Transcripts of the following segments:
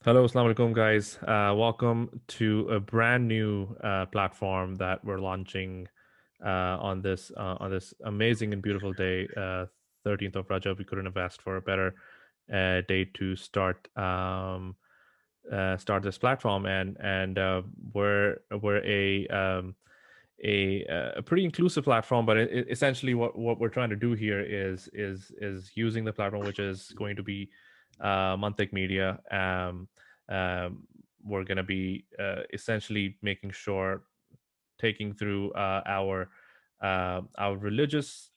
Hello, assalamu alaikum, guys. Welcome to a brand new platform that we're launching on this amazing and beautiful day, 13th of Rajab. We couldn't have asked for a better day to start this platform, and we're a pretty inclusive platform. But essentially, what we're trying to do here is using the platform, which is going to be Mantiq Media. We're going to be essentially making sure taking through our religious,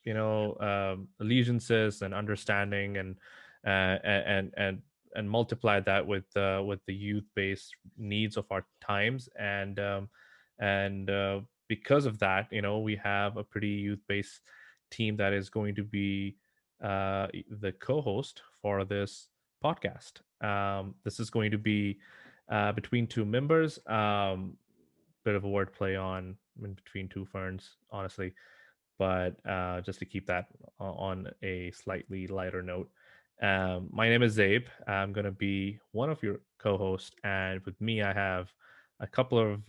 allegiances and understanding, and multiply that with the youth-based needs of our times, and because of that, we have a pretty youth-based team that is going to be the co-host for this podcast. This is going to be between two members. Bit of a wordplay on in between two ferns, honestly, but just to keep that on a slightly lighter note. My name is Zabe. I'm going to be one of your co-hosts, and with me, I have a couple of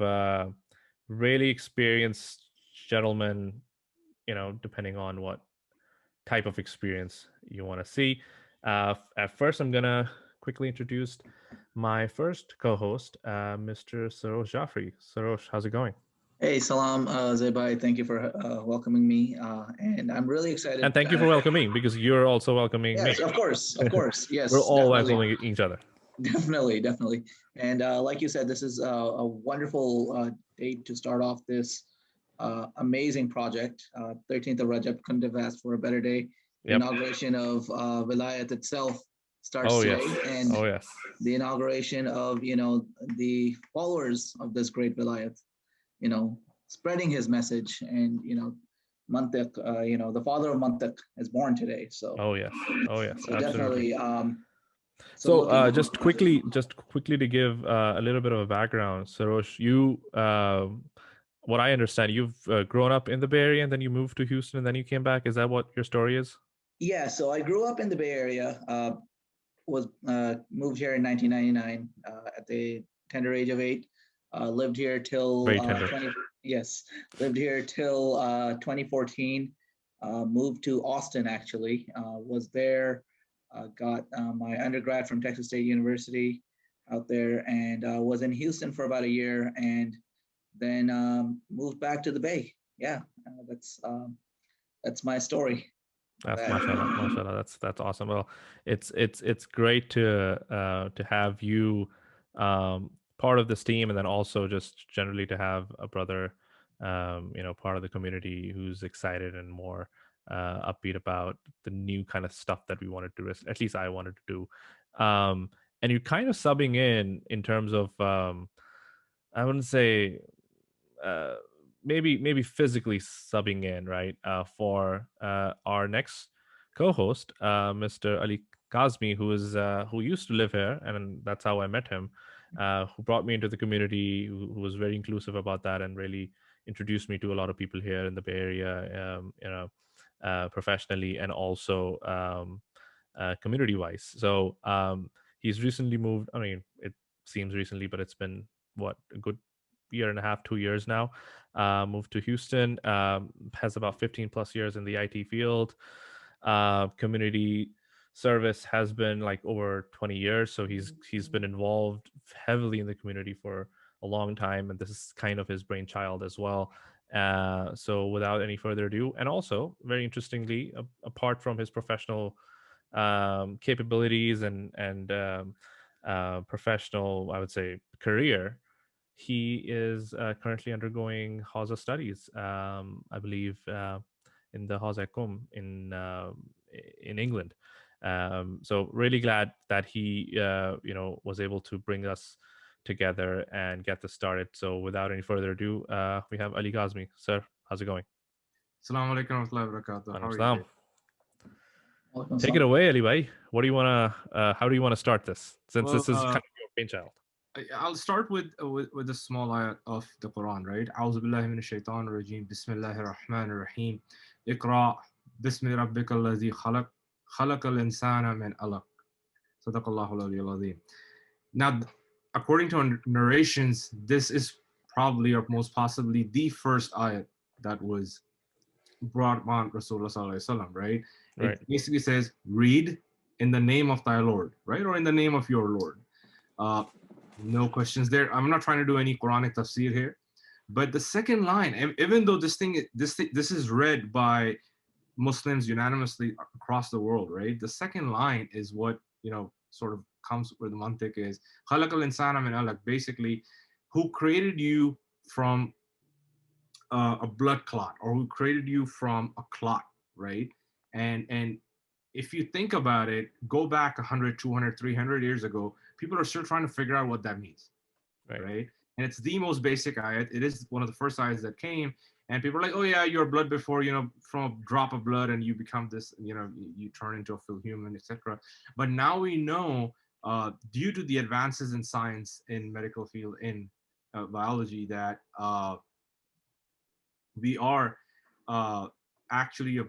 really experienced gentlemen. Depending on what type of experience you want to see. At first, I'm gonna quickly introduce my first co-host, Mr. Sarosh Jaffrey. Sarosh, how's it going? Hey, Salam, Zebai. Thank you for welcoming me. And I'm really excited. And thank you for welcoming, because you're also welcoming me. Yes, of course. Of course. Yes. We're all definitely. welcoming each other. Definitely. And like you said, this is a wonderful date to start off this amazing project. 13th of Rajab, couldn't have asked for a better day. The Yep. inauguration of Vilayat itself starts Oh today. yes. And Oh yes. the inauguration of, the followers of this great Vilayat, spreading his message, and, Mantiq, the father of Mantiq is born today. So, Oh yes. Oh yes. so Absolutely. definitely. Just quickly to give a little bit of a background, Sarosh, you, what I understand, you've grown up in the Bay Area and then you moved to Houston and then you came back. Is that what your story is? Yeah, so I grew up in the Bay Area. Was moved here in 1999 at the tender age of 8. Lived here till Very tender. 20. Yes, lived here till 2014. Moved to Austin, actually. Was there. Got my undergrad from Texas State University out there, and was in Houston for about a year, and then moved back to the Bay. Yeah, that's my story. That's mashallah. That's awesome. Well, it's great to have you part of this team, and then also just generally to have a brother, part of the community who's excited and more upbeat about the new kind of stuff that we wanted to do. At least I wanted to do. And you're kind of subbing in terms of I wouldn't say. Uh, maybe physically subbing in, right, for our next co-host, Mr. Ali Kazmi, who used to live here, and that's how I met him, who brought me into the community, who was very inclusive about that, and really introduced me to a lot of people here in the Bay Area, professionally and also community-wise. So He's recently moved. I mean, it seems recently, but it's been what, a good year and a half, 2 years now. Moved to Houston. Has about 15 plus years in the IT field. Community service has been like over 20 years, so he's been involved heavily in the community for a long time, and this is kind of his brainchild as well. So without any further ado, and also very interestingly, apart from his professional capabilities and professional, I would say, career, he is currently undergoing Hausa studies, I believe, in the Hausa Kum in England. So really glad that he was able to bring us together and get this started. So without any further ado, we have Ali Ghazmi. Sir, how's it going? Assalamu alaikum warahmatullahi wabarakatuh. How Alaikum are you salam. today? Welcome, Take it Sam. away, Ali Bhai. What do you wanna? How do you want to start this? Since Well, this is kind of your brainchild. I'll start with a small ayat of the Quran, right? أعوذ بالله من الشيطان الرجيم بسم الله الرحمن الرحيم اقرأ بسم ربك الذي خلق الإنسان من علق صدق الله العلي العظيم. Now, according to narrations, this is probably or most possibly the first ayat that was brought upon Rasulullah Sallallahu Alaihi Wasallam, right? Right. It basically says, read in the name of thy Lord, right? Or in the name of your Lord. No questions there. I'm not trying to do any Quranic tafsir here. But the second line, even though this is read by Muslims unanimously across the world, right? The second line is what, sort of comes where the mantiq is. خَلَقَ الْإِنسَانَ مِنْ عَلَقٍ. Basically, who created you from a blood clot, or who created you from a clot, right? And if you think about it, go back 100, 200, 300 years ago, people are still trying to figure out what that means, Right. right? And it's the most basic ayat. It is one of the first ayats that came, and people are like, oh yeah, your blood before, from a drop of blood, and you become this, you turn into a full human, etc. But now we know, due to the advances in science, in medical field, in biology, that we are actually a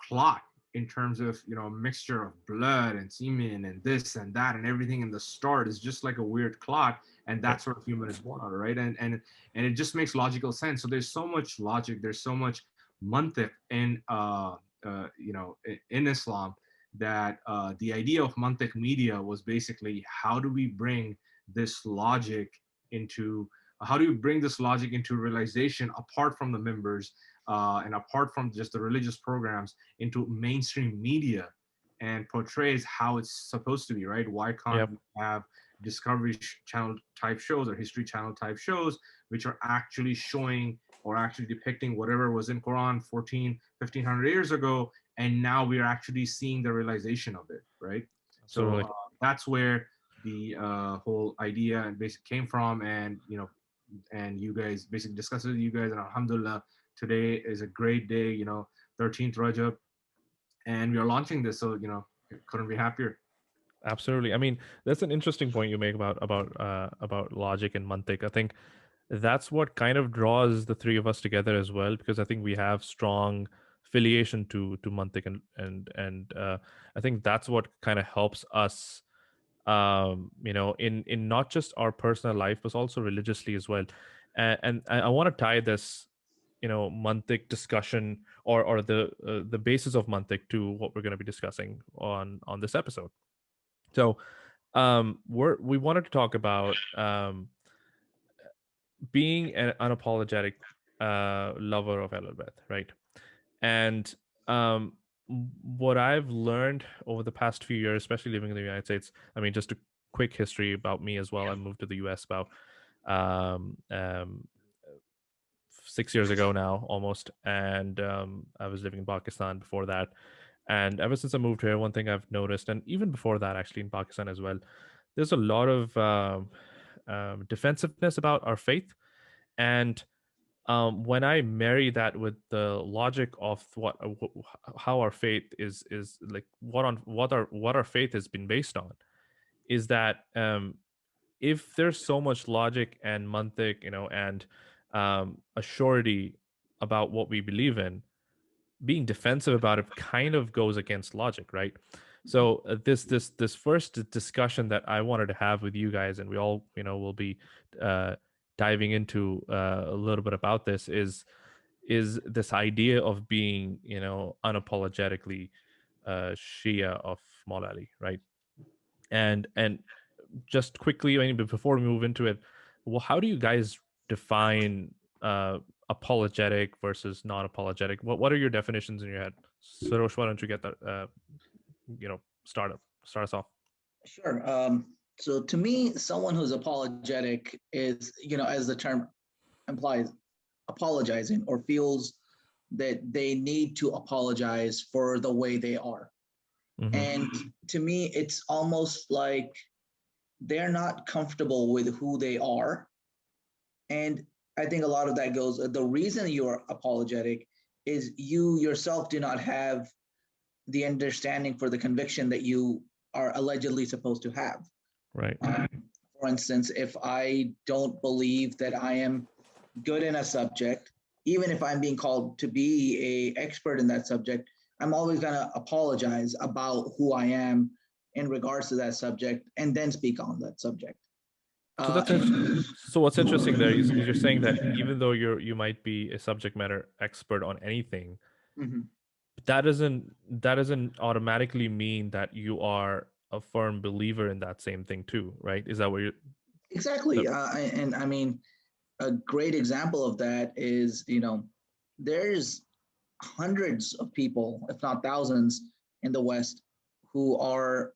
clot in terms of, a mixture of blood and semen and this and that, and everything in the start is just like a weird clot, and Right. that's what human is born out of, right? And it just makes logical sense. So there's so much logic, there's so much mantiq in in Islam, that the idea of mantiq media was basically, how do we bring this logic into realization, apart from the members, and apart from just the religious programs, into mainstream media, and portrays how it's supposed to be, right? Why can't Yep. we have Discovery Channel type shows or History Channel type shows, which are actually showing or actually depicting whatever was in Quran 1,500 years ago, and now we are actually seeing the realization of it, right? So Absolutely. that's where the whole idea and basic came from, and you guys basically discussed it with you guys, and alhamdulillah, today is a great day, 13th Rajab, and we are launching this, so couldn't be happier. Absolutely. I mean, that's an interesting point you make about logic and mantiq. I think that's what kind of draws the three of us together as well, because I think we have strong affiliation to mantiq, and I think that's what kind of helps us, in not just our personal life but also religiously as well. And I want to tie this, mantiq discussion, or the basis of mantiq, to what we're going to be discussing on this episode. So we wanted to talk about being an unapologetic lover of Ahlul Bayt, right? And what I've learned over the past few years, especially living in the United States, I mean, just a quick history about me as well. I moved to the US about um, um, 6 years ago now, almost, and I was living in Pakistan before that. And ever since I moved here, one thing I've noticed, and even before that, actually in Pakistan as well, there's a lot of defensiveness about our faith. And when I marry that with the logic of how our faith is like, what our faith has been based on, is that if there's so much logic and mantiq, and a surety about what we believe in, being defensive about it kind of goes against logic, right? So this first discussion that I wanted to have with you guys, and we all will be uh, diving into a little bit about this, is this idea of being unapologetically Shia of Maulali, right? And just quickly, I mean, but before we move into it, well, how do you guys define apologetic versus non-apologetic? What are your definitions in your head? Sarosh, why don't you get that? Start us off. Sure. So to me, someone who's apologetic is, as the term implies, apologizing or feels that they need to apologize for the way they are. Mm-hmm. And to me, it's almost like they're not comfortable with who they are. And I think a lot of that goes, the reason you are apologetic is you yourself do not have the understanding for the conviction that you are allegedly supposed to have. Right. For instance, if I don't believe that I am good in a subject, even if I'm being called to be an expert in that subject, I'm always going to apologize about who I am in regards to that subject and then speak on that subject. So so what's interesting there is you're saying that even though you might be a subject matter expert on anything, mm-hmm. that doesn't automatically mean that you are a firm believer in that same thing too, right? Is that what you're Exactly. And I mean, a great example of that is, there's hundreds of people, if not thousands, in the West who are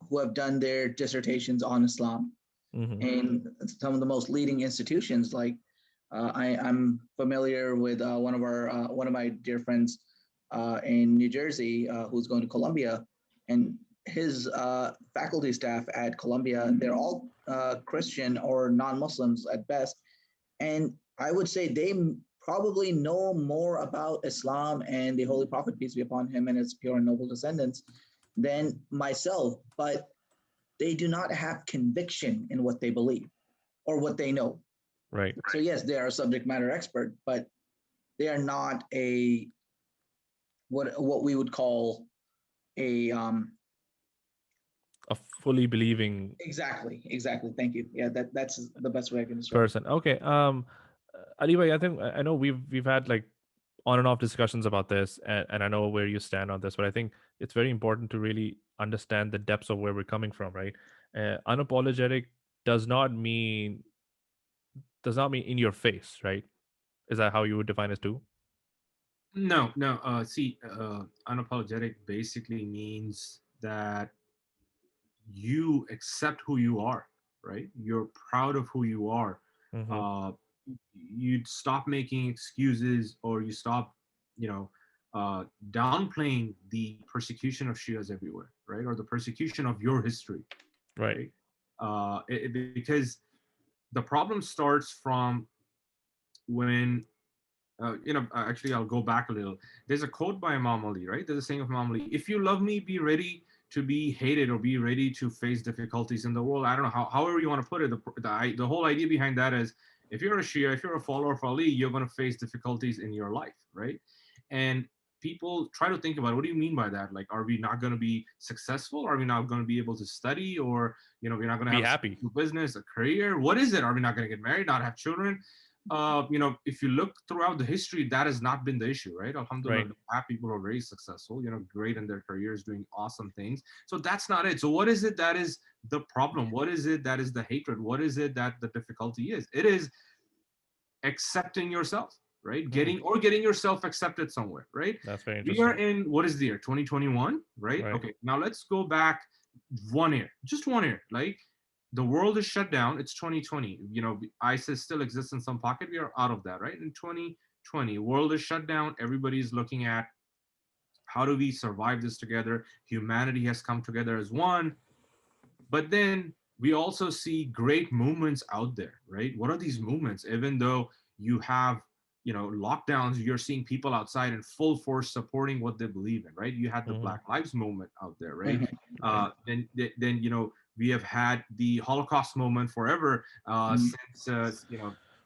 who have done their dissertations on Islam, mm-hmm. and some of the most leading institutions. Like I'm familiar with one of my dear friends in New Jersey who's going to Columbia, and his faculty staff at Columbia, they're all Christian or non-Muslims at best, and I would say they probably know more about Islam and the Holy Prophet, peace be upon him, and his pure and noble descendants than myself, but they do not have conviction in what they believe or what they know. Right. So yes, they are a subject matter expert, but they are not a what we would call a A fully believing exactly. Thank you. Yeah, that's the best way I can describe it. person. Okay. Ali bhai, I think I know we've had like on and off discussions about this, and I know where you stand on this, but I think it's very important to really understand the depths of where we're coming from, right? Unapologetic does not mean in your face, right? Is that how you would define it too? No, no. See, unapologetic basically means that you accept who you are, right? You're proud of who you are. Mm-hmm. Uh, you stop making excuses, or you stop, you know, downplaying the persecution of Shias everywhere, right? Or the persecution of your history, Right. right? Because the problem starts from when actually, I'll go back a little. There's a quote by Imam Ali, right? There's a saying of Imam Ali: "If you love me, be ready to be hated, or be ready to face difficulties in the world." I don't know however you want to put it. The whole idea behind that is, if you're a Shia, if you're a follower of Ali, you're going to face difficulties in your life, right? And people try to think about, what do you mean by that? Like, are we not going to be successful? Are we not going to be able to study? Or, we're not going to Be have happy. a business, a career? What is it? Are we not going to get married, not have children? If you look throughout the history, that has not been the issue, right? Alhamdulillah, Right. we have people who are very successful, great in their careers, doing awesome things. So that's not it. So what is it that is the problem? What is it that is the hatred? What is it that the difficulty is? It is accepting yourself, right? Getting yourself accepted somewhere, right? That's very We are interesting. in, what is the year? 2021, right? Right. Okay, now let's go back 1 year, just 1 year. Like, the world is shut down. It's 2020. ISIS still exists in some pocket. We are out of that, right? In 2020, world is shut down. Everybody's looking at, how do we survive this together? Humanity has come together as one. But then we also see great movements out there, right? What are these movements? Even though you have, lockdowns, you're seeing people outside in full force supporting what they believe in, right? You had the Mm-hmm. Black Lives Movement out there, right? Right. Then we have had the Holocaust movement forever, since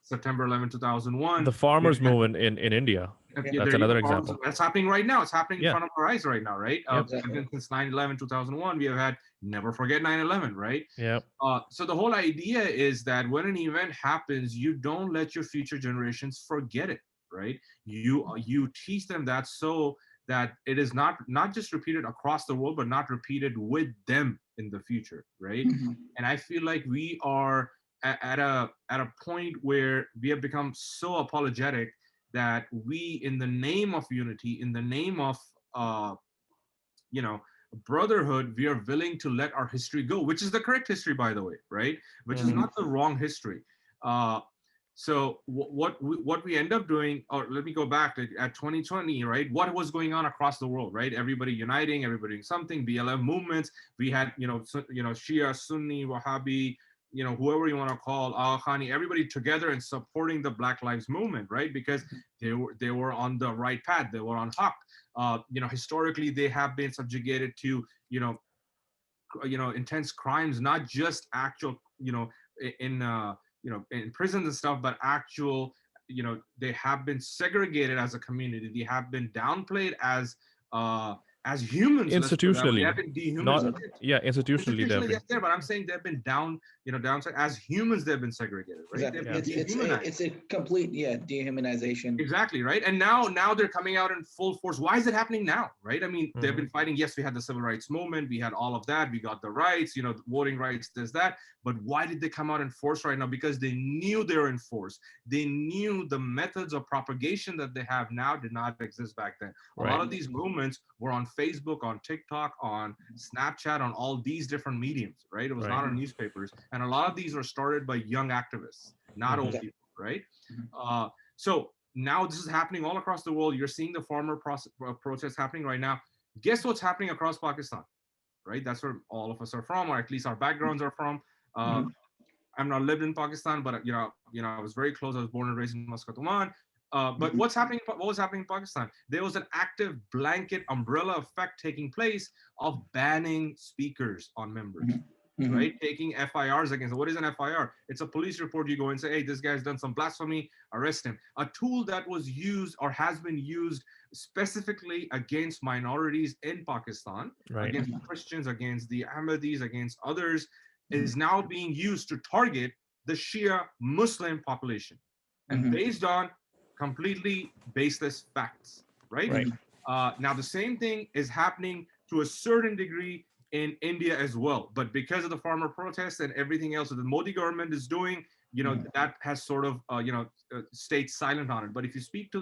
September 11, 2001. The farmers movement in India. Yeah. That's There you another go. example. That's happening right now. It's happening in Yeah. front of our eyes right now, right? Yep. Exactly. Since 9/11, 2001, we have had never forget 9/11, right? Yep. So the whole idea is that when an event happens, you don't let your future generations forget it, right? You teach them that so that it is not just repeated across the world, but not repeated with them in the future, right? Mhm. And I feel like we are at a point where we have become so apologetic that we, in the name of unity, in the name of uh, you know brotherhood, we are willing to let our history go, which is the correct history, by the way, right? Which is Mhm. not the wrong history. uh, what we end up doing, or let me go back at 2020, right? What was going on across the world, right? Everybody uniting, everybody doing something, BLM movements. We had, Shia, Sunni, Wahhabi, whoever you want to call, Al Khani, everybody together and supporting the Black Lives Movement, right? Because they were on the right path, they were on haq. Historically, they have been subjugated to, intense crimes, not just actual, in in prisons and stuff, but actual, they have been segregated as a community. They have been downplayed uh as humans. Let's put it that way. They have Institutionally, been dehumanized. not, yeah, institutionally they've Institutionally, been. yes, there, but I'm saying they've been downside as humans. They've been segregated, right? Exactly. They've Yeah. been dehumanized. It's a complete, yeah, dehumanization. Exactly, right. And now they're coming out in full force. Why is it happening now, right? I mean, they've Mhm. been fighting. Yes, we had the civil rights movement, we had all of that, we got the rights, voting rights, this, that. But why did they come out in force right now? Because they knew they were in force. They knew the methods of propagation that they have now did not exist back then. A lot Right. of these movements were on Facebook, on TikTok, on Snapchat, on all these different mediums, right? It was Right. not on newspapers. And a lot of these were started by young activists, not Mhm. old Exactly. people, right? Mhm. So now this is happening all across the world. You're seeing the farmer protests happening right now. Guess what's happening across Pakistan, right? That's where all of us are from, or at least our backgrounds are from. Uh, Mhm. I've not lived in Pakistan, but I was very close. I was born and raised in Muscat, Oman. But Mhm. what's happening? What was happening in Pakistan? There was an active blanket umbrella effect taking place of banning speakers on members, Mhm. Mhm. right? Taking FIRs against. What is an FIR? It's a police report. You go and say, hey, this guy's done some blasphemy, arrest him. A tool that was used or has been used specifically against minorities in Pakistan, Right. against Christians, against the Ahmadis, against others, is now being used to target the Shia Muslim population, and Mhm. based on completely baseless facts, right? Right. Mhm. Now, the same thing is happening to a certain degree in India as well. But because of the farmer protests and everything else that the Modi government is doing, Mhm. that has sort of, stayed silent on it. But if you speak to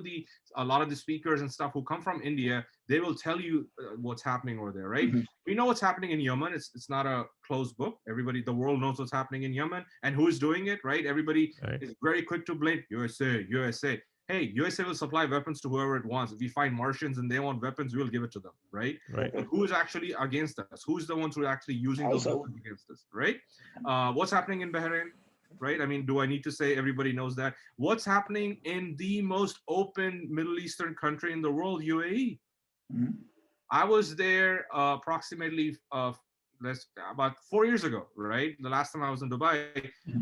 a lot of the speakers and stuff who come from India, they will tell you what's happening over there, right? Mhm. We know what's happening in Yemen. It's not a closed book. Everybody, the world knows what's happening in Yemen and who is doing it, right? Everybody Right. is very quick to blame USA, USA. Hey, USA will supply weapons to whoever it wants. If we find Martians and they want weapons, we'll give it to them, right? Right. But who is actually against us? Who's the ones who are actually using those Also, weapons against us, right? What's happening in Bahrain, right? I mean, do I need to say everybody knows that? What's happening in the most open Middle Eastern country in the world, UAE? mhm. I was there approximately about 4 years ago, right? The last time I was in Dubai,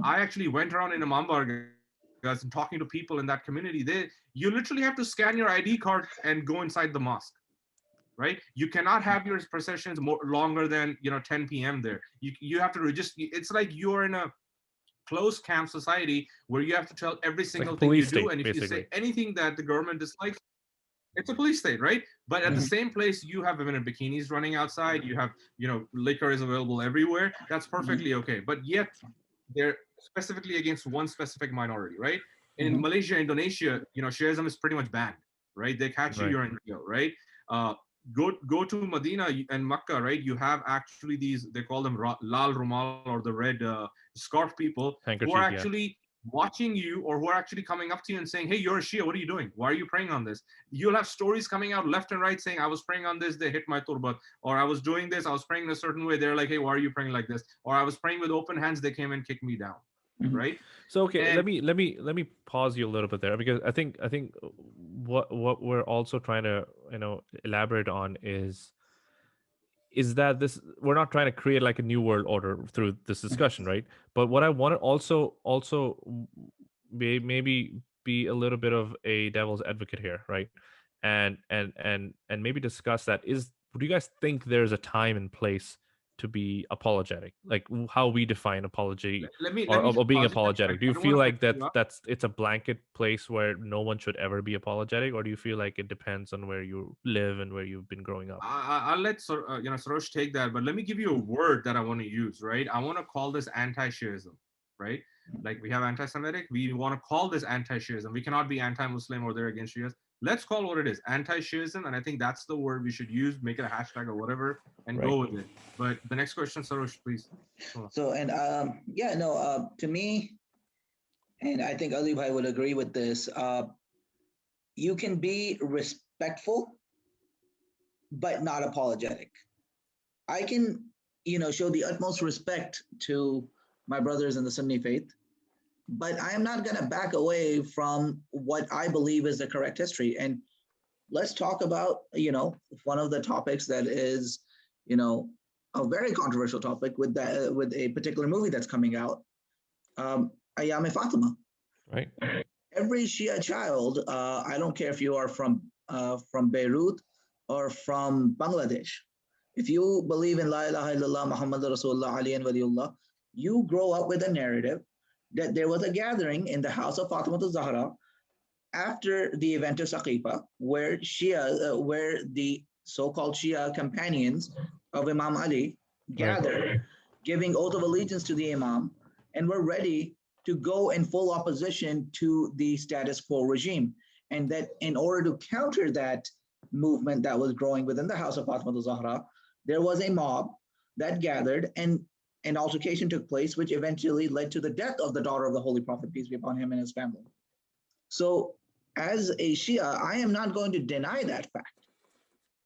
I Mhm. actually went around in Imambargas and talking to people in that community. You literally have to scan your ID card and go inside the mosque, right? You cannot have your processions longer than 10 p.m. there. You have to just. It's like you're in a closed camp society where you have to tell every It's like a single thing you police do, state, and if you say basically. anything that the government dislikes, it's a police state, right? But at the Mhm. same place, you have women in bikinis running outside. You have, liquor is available everywhere. That's Mhm. perfectly okay. But yet, they're specifically against one specific minority, right? In Mhm. Malaysia, Indonesia, Shiism is pretty much banned, right? They catch you, Right. you're in jail, right? Uh, go to Medina and Makkah, right? You have actually these, they call them lal rumal, or the red scarf people, who are Handkerchief. Yeah. actually watching you, or who are actually coming up to you and saying, hey, you're a Shia, what are you doing? Why are you praying on this? You'll have stories coming out left and right saying, I was praying on this, they hit my turbat, or I was doing this, I was praying in a certain way, they're like, hey, why are you praying like this? Or I was praying with open hands, they came and kicked me down, Mhm. right? So okay, And let me pause you a little bit there, because I think what we're also trying to elaborate on is that this, we're not trying to create like a new world order through this discussion, right? But what I want to also maybe be a little bit of a devil's advocate here, right? And maybe discuss that. Do you guys think there's a time and place to be apologetic, like how we define apology, let me or just being pause it. apologetic? Do you I don't want feel to like cut you that off. it's a blanket place where no one should ever be apologetic, or do you feel like it depends on where you live and where you've been growing up? I'll let Sarosh take that, but let me give you a word that I want to use, right? I want to call this anti-Shiism, right? Like we have anti-Semitic, we want to call this anti-Shiism. We cannot be anti-Muslim or they're against Shias. Let's call what it is, anti-Shiism, and I think that's the word we should use. Make it a hashtag or whatever, and Right. go with it. But the next question, Sarosh, please. So, and yeah, no, to me, and I think Ali Bhai would agree with this, you can be respectful, but not apologetic. I can, show the utmost respect to my brothers in the Sunni faith, but I am not going to back away from what I believe is the correct history. And let's talk about, one of the topics that is, a very controversial topic with that, with a particular movie that's coming out, Ayam Fatima. Right. Every Shia child, I don't care if you are from Beirut or from Bangladesh, if you believe in La ilaha illallah Muhammad Rasulullah Ali and Waliullah, you grow up with a narrative that there was a gathering in the house of Fatima Zahra after the event of Saqifa, where the so-called Shia companions of Imam Ali Right. gathered, giving oath of allegiance to the Imam, and were ready to go in full opposition to the status quo regime. And that in order to counter that movement that was growing within the house of Fatima Zahra, there was a mob that gathered, and an altercation took place, which eventually led to the death of the daughter of the Holy Prophet, peace be upon him, and his family. So, as a Shia, I am not going to deny that fact.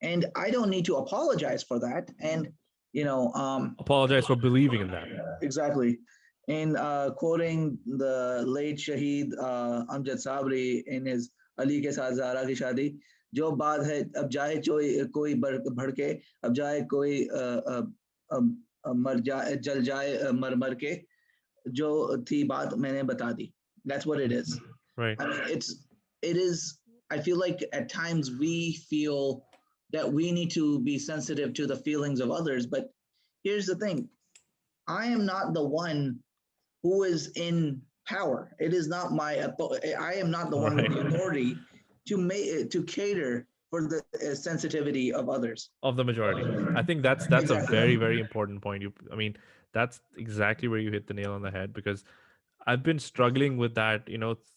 And I don't need to apologize for that. And, Apologize for believing in that. exactly. In quoting the late Shaheed Amjad Sabri in his Ali ke saath Zahra ki shadi, जो बात है अब जाए कोई भड़के अब जाए कोई मर जाए जल जाए मर मर के जो थी बात मैंने बता दी. That's what it is. Right. I mean, it is. I feel like at times we feel that we need to be sensitive to the feelings of others, but here's the thing: I am not the one who is in power. It is not my. I am not the one with the authority to cater for the sensitivity of others, of the majority. I think that's a exactly. very, very important point. I mean, that's exactly where you hit the nail on the head, because I've been struggling with that,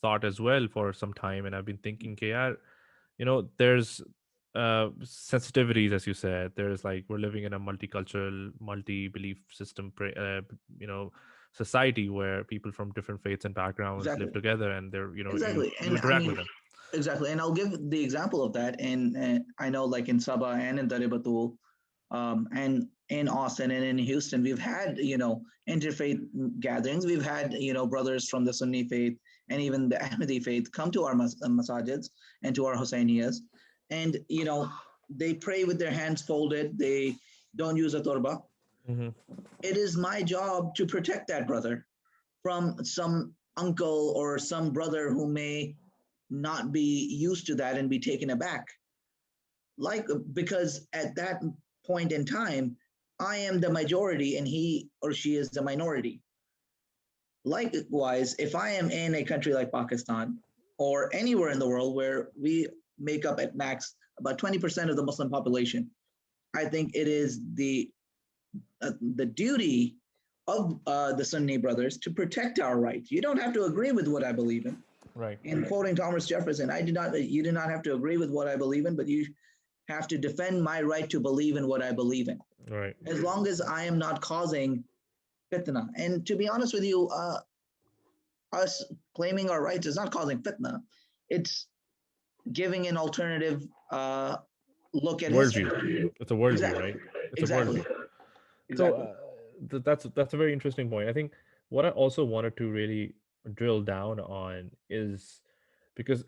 thought as well for some time, and I've been thinking, okay, yeah, there's sensitivities, as you said. There's like, we're living in a multicultural, multi-belief system, society where people from different faiths and backgrounds Exactly. live together, and they're, Exactly. you And I interact mean, with them. exactly. And I'll give the example of that. And I know, like in Sabah and in Daribatul, and in Austin and in Houston, we've had, interfaith gatherings. We've had, brothers from the Sunni faith and even the Ahmadi faith come to our masajids and to our Hussainiyas. And, they pray with their hands folded. They don't use a turba. Mm-hmm. It is my job to protect that brother from some uncle or some brother who may not be used to that and be taken aback. Because at that point in time, I am the majority and he or she is the minority. Likewise, if I am in a country like Pakistan or anywhere in the world where we make up at max about 20% of the Muslim population, I think it is the duty of the Sunni brothers to protect our rights. You don't have to agree with what I believe in. Right. In quoting Thomas Jefferson, you do not have to agree with what I believe in, but you have to defend my right to believe in what I believe in. Right. As long as I am not causing fitna. And to be honest with you, us claiming our rights is not causing fitna. It's giving an alternative look at history. Worldview. It's a worldview, Exactly. right? It's Exactly. a worldview. Exactly. So that's a very interesting point. I think what I also wanted to really drill down on is, because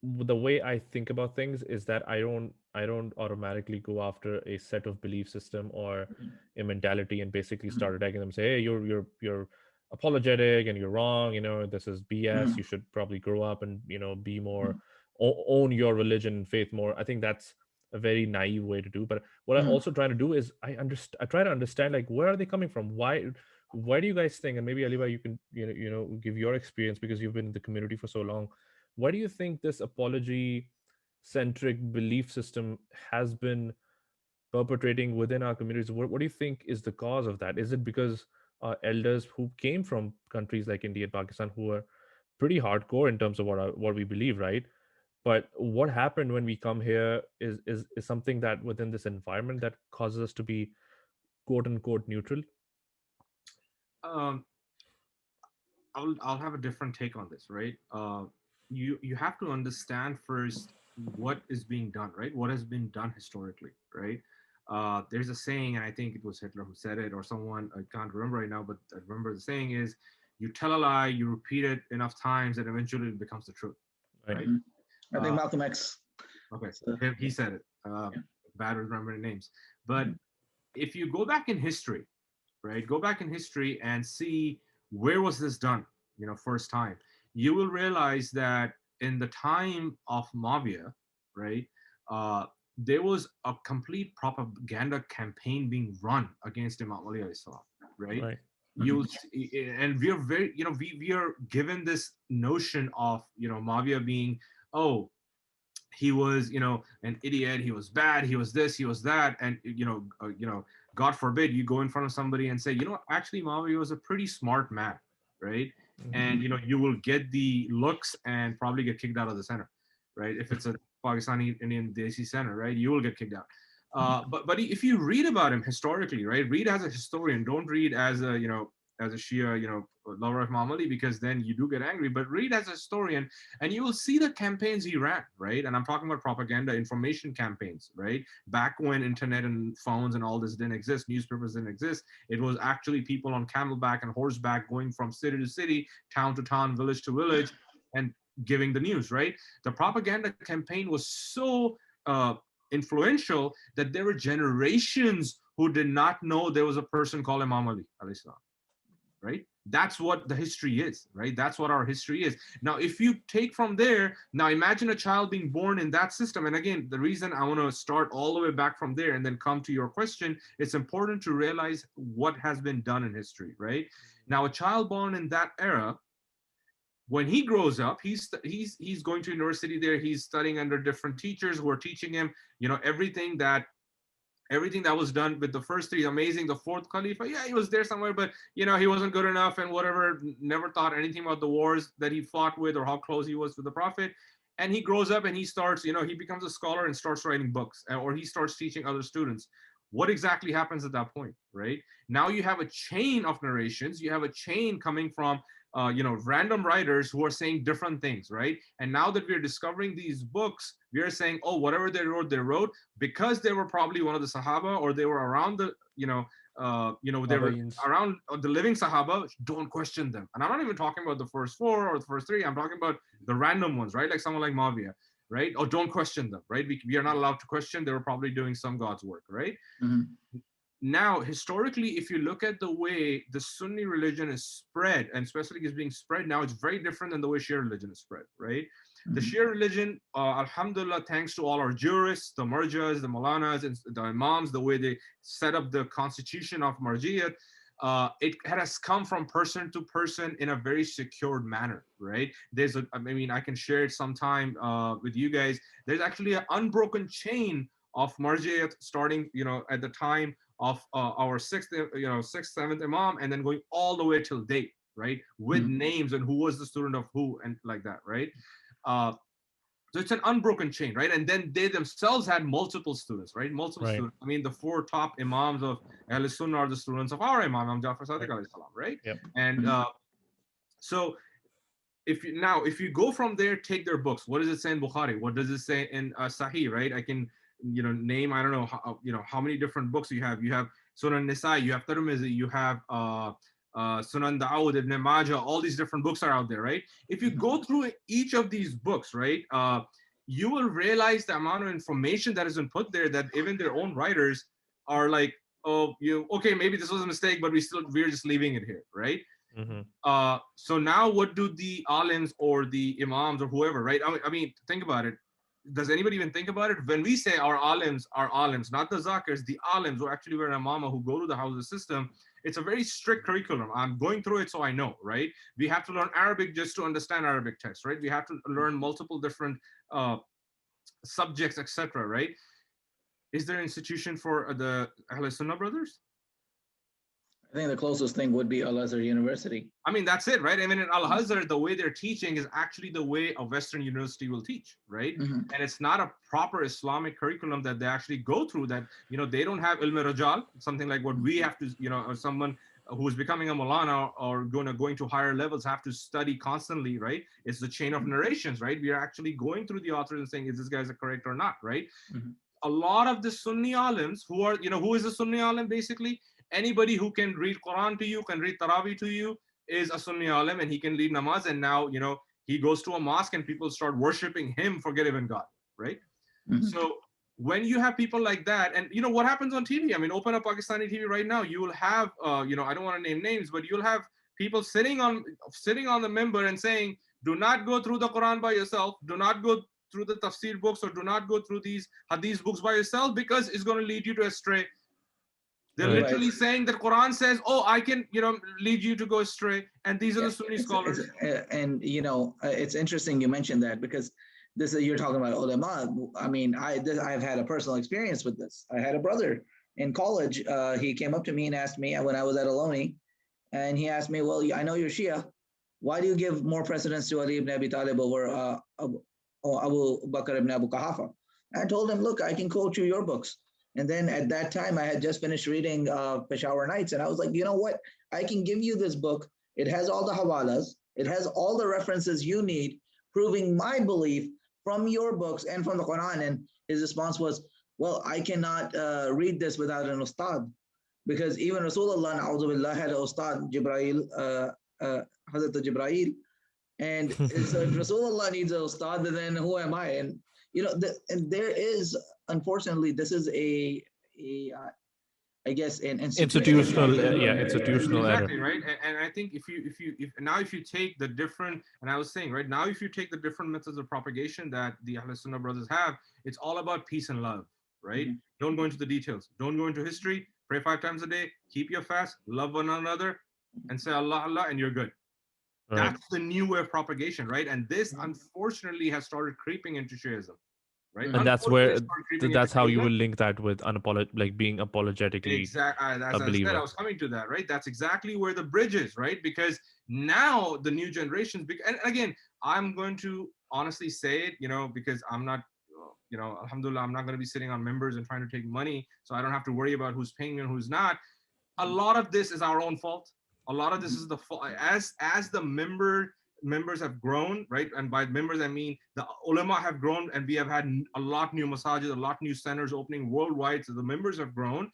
the way I think about things is that I don't automatically go after a set of belief system or a mentality and basically start attacking them. Say, hey, you're apologetic and you're wrong, this is BS, Mhm. you should probably grow up and be more, own your religion and faith more. I think that's a very naive way to do. But what I Mhm. also try to do is I try to understand, like, where are they coming from, why do you guys think, and maybe Aliba, you can give your experience because you've been in the community for so long. Why do you think this apology centric belief system has been perpetrating within our communities? What do you think is the cause of that? Is it because elders who came from countries like India and Pakistan, who are pretty hardcore in terms of what we believe, right? But what happened when we come here is something that within this environment that causes us to be quote unquote neutral. Um, I'll have a different take on this, right? You have to understand first what is being done, right? What has been done historically, right? There's a saying, and I think it was Hitler who said it, or someone, I can't remember right now, but I remember the saying is, you tell a lie, you repeat it enough times, and eventually it becomes the truth, Right. right? Mhm. I think Uh, Malcolm X. okay, So, he said it. yeah. Bad with remembering names, but Mhm. if you go back in history, right? Go back in history and see where was this done, first time. You will realize that in the time of Mavia, right, uh, there was a complete propaganda campaign being run against Imam Ali alayhi salam, right? Right. You'll see, and we are very, we are given this notion of, Mavia being, oh, he was an idiot, he was bad, he was this, he was that, and god forbid you go in front of somebody and say, actually Mavi was a pretty smart man, right? Mhm. And you will get the looks and probably get kicked out of the center, right? If it's a Pakistani Indian Desi center, right, you will get kicked out. But if you read about him historically, right, read as a historian, don't read as a as a Shia, lover of Imam Ali, because then you do get angry. But read as a historian, and you will see the campaigns he ran, right? And I'm talking about propaganda, information campaigns, right? Back when internet and phones and all this didn't exist, newspapers didn't exist, it was actually people on camelback and horseback going from city to city, town to town, village to village, and giving the news, right? The propaganda campaign was so influential that there were generations who did not know there was a person called Imam Ali, alayhi salam, right? That's what the history is, right? That's what our history is. Now, if you take from there, now imagine a child being born in that system. And again, the reason I want to start all the way back from there and then come to your question, it's important to realize what has been done in history, right? Now, a child born in that era, when he grows up, he's going to university there, he's studying under different teachers who are teaching him, everything that was done with the first three, amazing. The fourth Khalifa, yeah, he was there somewhere, but he wasn't good enough and whatever, never thought anything about the wars that he fought with or how close he was to the Prophet. And he grows up and he starts, he becomes a scholar and starts writing books, or he starts teaching other students. What exactly happens at that point, right? Now you have a chain of narrations, you have a chain coming from random writers who are saying different things, right? And now that we're discovering these books, we are saying, oh, whatever they wrote, because they were probably one of the Sahaba, or they were around the, they were Tabaeens. around the living Sahaba, don't question them. And I'm not even talking about the first four or the first three. I'm talking about the random ones, right? Like someone like Mavia, right? Or don't question them, right? We are not allowed to question. They were probably doing some God's work, right? Mhm. Now, historically, if you look at the way the Sunni religion is spread, and especially is being spread now, it's very different than the way Shia religion is spread, right? The Mhm. Shia religion, alhamdulillah, thanks to all our jurists, the marjas, the malanas, and the imams, the way they set up the constitution of marjiyat, it has come from person to person in a very secured manner, right? I can share it sometime with you guys. There's actually an unbroken chain of marjiyat starting, at the time of our sixth, seventh imam, and then going all the way till date, right? With Mhm. names and who was the student of who and like that, right? Uh, so it's an unbroken chain, right? And then they themselves had multiple students, right? Multiple Right. students. I mean, the four top imams of Ahl Sunnah are the students of our Imam Jafar Sadiq Right. alayhi salam, right? Yep. And Mhm. so if you go from there, take their books. What does it say in Bukhari? What does it say in Sahih? Right? I can name, I don't know how many different books you have. You have Sunan Nisa, you have Tirmidhi, you have Sunan Dawood, Ibn Majah. All these different books are out there, right? If you Mhm. go through each of these books, right, you will realize the amount of information that has been put there that even their own writers are like, oh, okay, maybe this was a mistake, but we're just leaving it here, right? Mm-hmm. So now what do the alims or the imams or whoever, right? I mean, think about it. Does anybody even think about it? When we say our alims, not the zakirs, the alims who actually were an imama who go to the houses system, it's a very strict curriculum. I'm going through it so I know, right? We have to learn Arabic just to understand Arabic text, right? We have to learn multiple different subjects, etc., right? Is there an institution for the Ahl Sunnah brothers? I think the closest thing would be Al Azhar University. I mean, that's it, right? I mean, in Al Azhar, the way they're teaching is actually the way a Western university will teach, right? Mm-hmm. And it's not a proper Islamic curriculum that they actually go through. That they don't have ilm rajal, something like what we have to, or someone who is becoming a Mulana or going to higher levels have to study constantly, right? It's the chain of narrations, right? We are actually going through the authors and saying, is this guy's correct or not, right? Mm-hmm. A lot of the Sunni alims who are, who is a Sunni alim basically? Anybody who can read Quran to you, can read Taraweeh to you, is a Sunni alim, and he can lead namaz. And now, he goes to a mosque and people start worshiping him, forget even God, right? Mm-hmm. So when you have people like that, and what happens on TV? I mean, open up Pakistani TV right now. You will have, I don't want to name names, but you'll have people sitting on the member and saying, do not go through the Quran by yourself. Do not go through the tafsir books, or do not go through these hadith books by yourself, because it's going to lead you to astray. They're literally saying that Quran says, oh, I can, lead you to go astray. And these are the Sunni scholars. It's interesting you mentioned that, because you're talking about ulama. I mean, I've had a personal experience with this. I had a brother in college. He came up to me and asked me when I was at Aloni, and he asked me, well, I know you're Shia. Why do you give more precedence to Ali ibn Abi Talib over Abu Bakr ibn Abu Quhafa? I told him, look, I can quote you your books. And then at that time, I had just finished reading Peshawar Nights, and I was like, you know what? I can give you this book. It has all the hawalas. It has all the references you need, proving my belief from your books and from the Quran. And his response was, well, I cannot read this without an ustad, because even Rasulullah, na'udhu billah, had an ustad, Jibreel, Hazrat Jibreel. And so if Rasulullah needs an ustad, then who am I? And and there is, unfortunately, this is I guess an institutional error. Exactly, right. And I think if you take the different, and I was saying, right now, if you take the different methods of propagation that the Ahl Sunnah brothers have, it's all about peace and love, right? Mm-hmm. Don't go into the details. Don't go into history. Pray 5 times a day. Keep your fast. Love one another, and say Allah, Allah, and you're good. Right. That's the new way of propagation, right? And this, unfortunately, has started creeping into Shi'ism, right? And that's how you will link that with being apologetically. Exactly. As I said, I was coming to that, right? That's exactly where the bridge is, right? Because now the new generations, and again, I'm going to honestly say it, because I'm not, alhamdulillah, I'm not going to be sitting on members and trying to take money, so I don't have to worry about who's paying me and who's not. A lot of this is our own fault. A lot of this is the fault. As the members have grown, right? And by members, I mean the ulama have grown, and we have had a lot new masajid, a lot new centers opening worldwide. So the members have grown.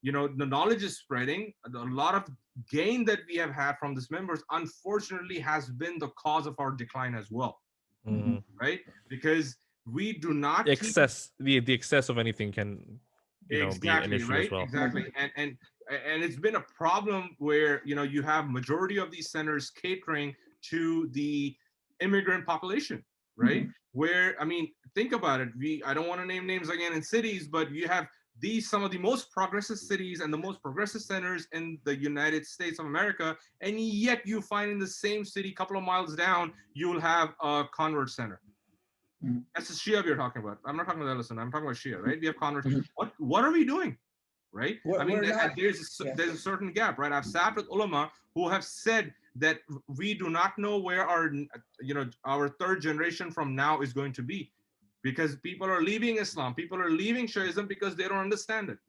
The knowledge is spreading. A lot of gain that we have had from these members, unfortunately, has been the cause of our decline as well, right? Because we do not the excess of anything can be an issue as well. Exactly. And it's been a problem where you have majority of these centers catering to the immigrant population, right? Where, I mean, think about it. I don't want to name names again in cities, but you have some of the most progressive cities and the most progressive centers in the United States of America, and yet you find in the same city, a couple of miles down, you'll have a convert center. That's the Shia we're talking about. I'm not talking about Ellison. I'm talking about Shia, right? We have converts. What are we doing? Right? There's a certain gap, right? I've sat with ulama who have said that we do not know where our third generation from now is going to be, because people are leaving Islam, people are leaving Shi'ism because they don't understand it,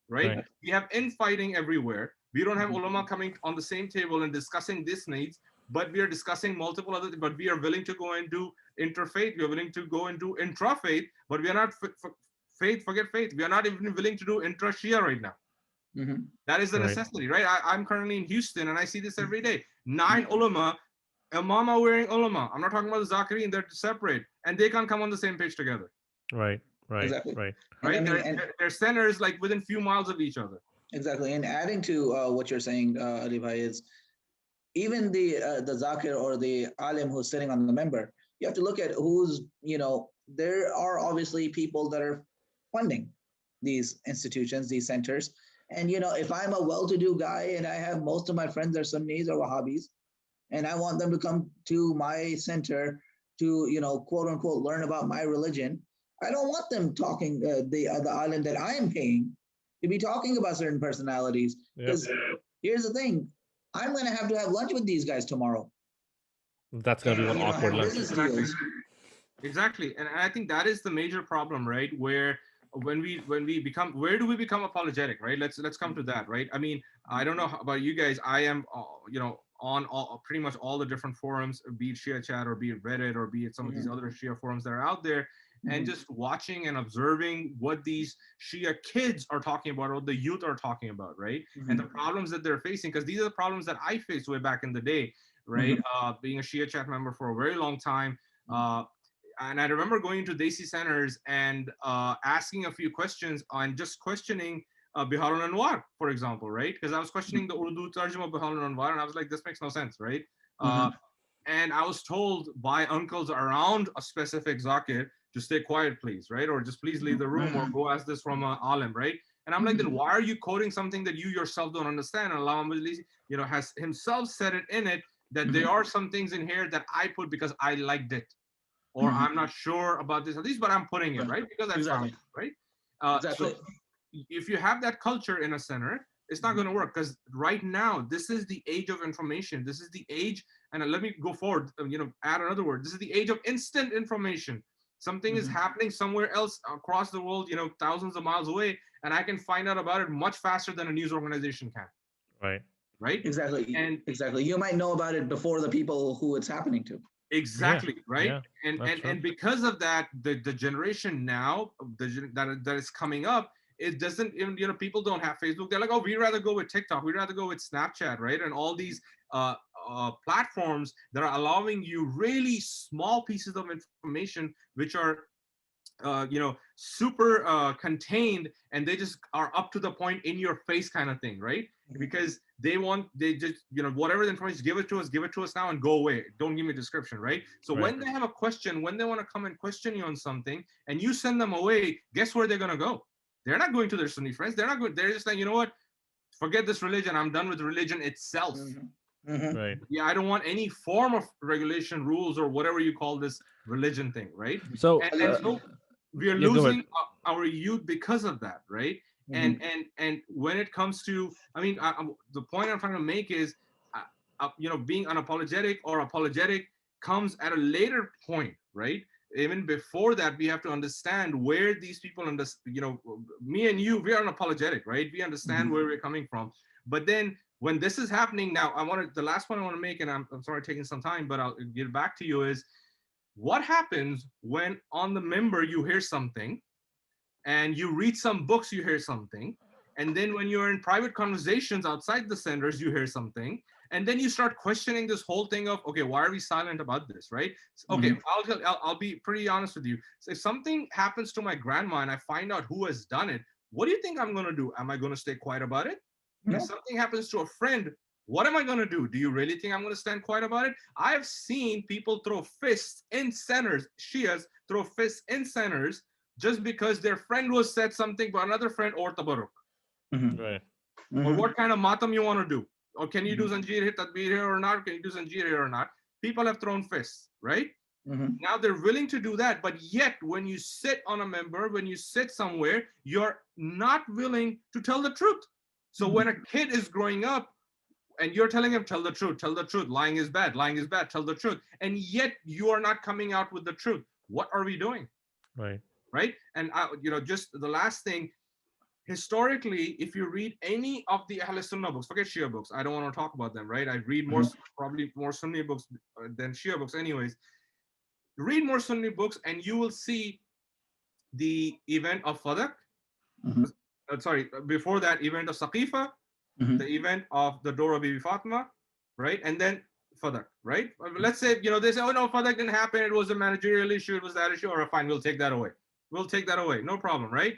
right? We have infighting everywhere. We don't have ulama coming on the same table and discussing these needs, but we are discussing multiple other things. But we are willing to go and do interfaith. We are willing to go and do intrafaith, but we are not faith, forget faith. We are not even willing to do intra-Shia right now. That is the necessity, right? I'm currently in Houston, and I see this every day. 9 ulama, imama wearing ulama. I'm not talking about the Zakiri, they're separate, and they can't come on the same page together. Right. Exactly. Right. They're centers like within few miles of each other. Exactly. And adding to what you're saying, Ali Bhai, is even the zakir or the alim who's sitting on the member, you have to look at who's, there are obviously people that are funding these institutions, these centers. And, if I'm a well-to-do guy and I have most of my friends are Sunnis or Wahhabis, and I want them to come to my center to, quote unquote, learn about my religion, I don't want them talking, the island that I am paying to be talking about certain personalities. Yep. Because here's the thing, I'm going to have lunch with these guys tomorrow. That's gonna be And, one awkward have lunch. business Exactly. deals. Exactly, and I think that is the major problem, right? Where when we become, where do we become apologetic, right? Let's come to that, right? I mean, I don't know about you guys. I am, on all, pretty much all the different forums, be it Shia Chat or be it Reddit or be it some of these other Shia forums that are out there, and just watching and observing what these Shia kids are talking about, or what the youth are talking about, right? And the problems that they're facing, because these are the problems that I faced way back in the day, right? Being a Shia Chat member for a very long time. And I remember going to Desi centers and asking a few questions on just questioning Bihar al-Anwar, for example, right? Because I was questioning the Urdu tarjuma of Bihar al-Anwar, and I was like, this makes no sense, right? And I was told by uncles around a specific zakir to stay quiet, please, right? Or just please leave the room, or go ask this from an alim, right? And I'm like, then why are you quoting something that you yourself don't understand? And Allah, has himself said it in it, that there are some things in here that I put because I liked it, or I'm not sure about this or this, but I'm putting it, right? Because I found it, right? Exactly. So if you have that culture in a center, it's not going to work, because right now, this is the age of information. This is the age, and let me go forward, add another word. This is the age of instant information. Something is happening somewhere else across the world, thousands of miles away, and I can find out about it much faster than a news organization can. Right. Right? Exactly. And exactly. You might know about it before the people who it's happening to. exactly, right? Yeah, And because of that, the generation now that is coming up, it doesn't even, people don't have Facebook. They're like, oh, we'd rather go with TikTok, we'd rather go with Snapchat, right? And all these platforms that are allowing you really small pieces of information, which are super contained, and they just are up to the point, in your face kind of thing, right? Because they just, whatever the information, give it to us now and go away. Don't give me a description, right? So when they have a question, when they want to come and question you on something, and you send them away, guess where they're going to go? They're not going to their Sunni friends. They're not going. They're just like, you know what? Forget this religion. I'm done with religion itself. Right. Yeah, I don't want any form of regulation, rules, or whatever you call this religion thing, right? So, And so we are yeah, go ahead. losing our youth because of that, right? And when it comes to, I mean, the point I'm trying to make is, being unapologetic or apologetic comes at a later point, right? Even before that, we have to understand where these people, me and you, we are unapologetic, right? We understand where we're coming from. But then when this is happening now, the last point I want to make, and I'm sorry taking some time, but I'll get back to you, is what happens when on the member you hear something, and you read some books, you hear something, and then when you're in private conversations outside the centers, you hear something, and then you start questioning this whole thing of, okay, why are we silent about this, right? Okay, I'll be pretty honest with you. So if something happens to my grandma and I find out who has done it, what do you think I'm going to do? Am I going to stay quiet about it? If something happens to a friend, what am I going to do? Do you really think I'm going to stand quiet about it? I've seen people throw fists in centers, Shias throw fists in centers, just because their friend was said something by another friend, or tabarruk. Right. Or what kind of matam you want to do? Or can you do zanjeer here, tadbir here or not? Can you do zanjeer here or not? People have thrown fists, right? Now they're willing to do that, but yet when you sit on a member, when you sit somewhere, you're not willing to tell the truth. So when a kid is growing up and you're telling him, tell the truth, lying is bad, tell the truth, and yet you are not coming out with the truth, what are we doing? Right? And just the last thing, historically, if you read any of the Ahl Sunnah books, forget Shia books, I don't want to talk about them, right? I read probably more Sunni books than Shia books anyways. Read more Sunni books and you will see the event of Fadak, before that, event of Saqifa, the event of the Dora Bibi Fatima, right? And then Fadak, right? Let's say, they say, oh no, Fadak didn't happen, it was a managerial issue, it was that issue, or fine, we'll take that away. No problem, right?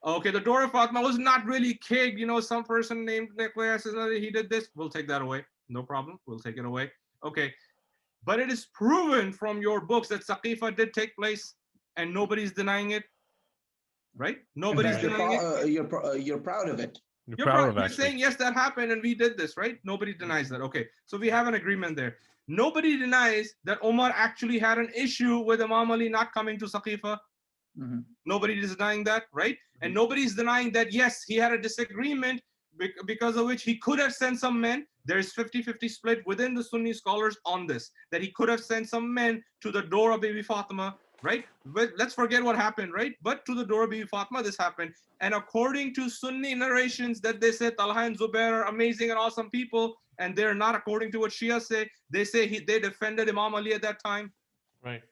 Okay, the Dora Fatima was not really killed, some person named Nicholas, he did this, we'll take that away. No problem. We'll take it away. Okay. But it is proven from your books that Saqifa did take place and nobody's denying it, right? In Nobody's fact, denying it. you're proud of it. You're You're proud proud. of You're actually. saying, yes, that happened and we did this, right? Nobody denies that. Okay. So we have an agreement there. Nobody denies that Omar actually had an issue with Imam Ali not coming to Saqifa. Mm-hmm. Nobody is denying that, right? And nobody's denying that, yes, he had a disagreement because of which he could have sent some men. There's 50-50 split within the Sunni scholars on this, that he could have sent some men to the door of Bibi Fatima, right? But let's forget what happened, right? But to the door of Bibi Fatima, this happened. And according to Sunni narrations that they said Talha and Zubair are amazing and awesome people, and they're not according to what Shia say. They say they defended Imam Ali at that time. Right.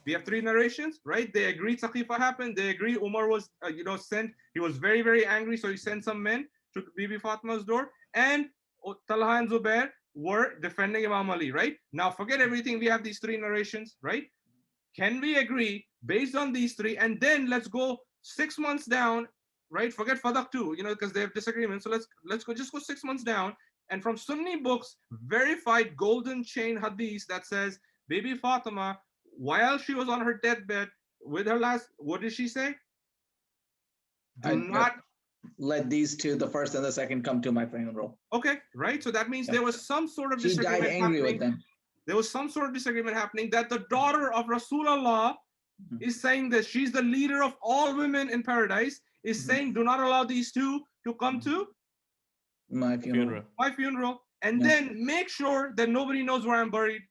We have three narrations, right? They agree Saqifa happened. They agree Umar was, sent. He was very, very angry, so he sent some men to Bibi Fatima's door. And Talha and Zubair were defending Imam Ali, right? Now, forget everything. We have these three narrations, right? Can we agree based on these three? And then let's go 6 months down, right? Forget Fadak too, because they have disagreements. So let's go 6 months down. And from Sunni books, verified golden chain hadith that says Bibi Fatima, while she was on her deathbed with her last, what did she say? Do not let these two, the first and the second, come to my funeral. Okay, right? So that means there was some sort of She disagreement died angry happening. with them. There was some sort of disagreement happening that the daughter of Rasulullah is saying that she's the leader of all women in paradise, is saying, do not allow these two to come to my funeral. And then make sure that nobody knows where I'm buried,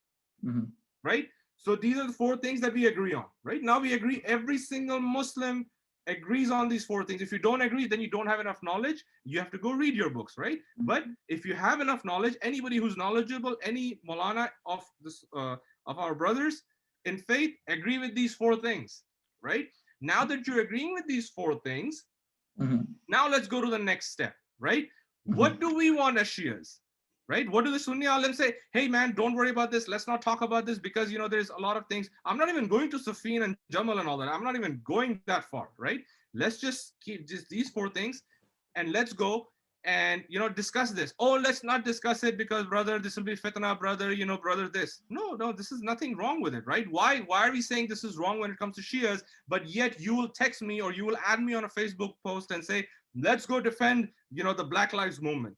right? So these are the four things that we agree on, right? Now we agree, every single Muslim agrees on these four things. If you don't agree, then you don't have enough knowledge. You have to go read your books, right? But if you have enough knowledge, anybody who's knowledgeable, any Maulana of this of our brothers in faith, agree with these four things, right? Now that you're agreeing with these four things, now let's go to the next step, right? What do we want as Shias? Right? What do the Sunni alim say? Hey man, don't worry about this. Let's not talk about this because there's a lot of things. I'm not even going to Safin and Jamal and all that. I'm not even going that far, right? Let's just keep just these four things and let's go and discuss this. Oh, let's not discuss it because brother, this will be fitna, brother, brother this. No, this is nothing wrong with it, right? Why are we saying this is wrong when it comes to Shias, but yet you will text me or you will add me on a Facebook post and say, let's go defend, the Black Lives Movement.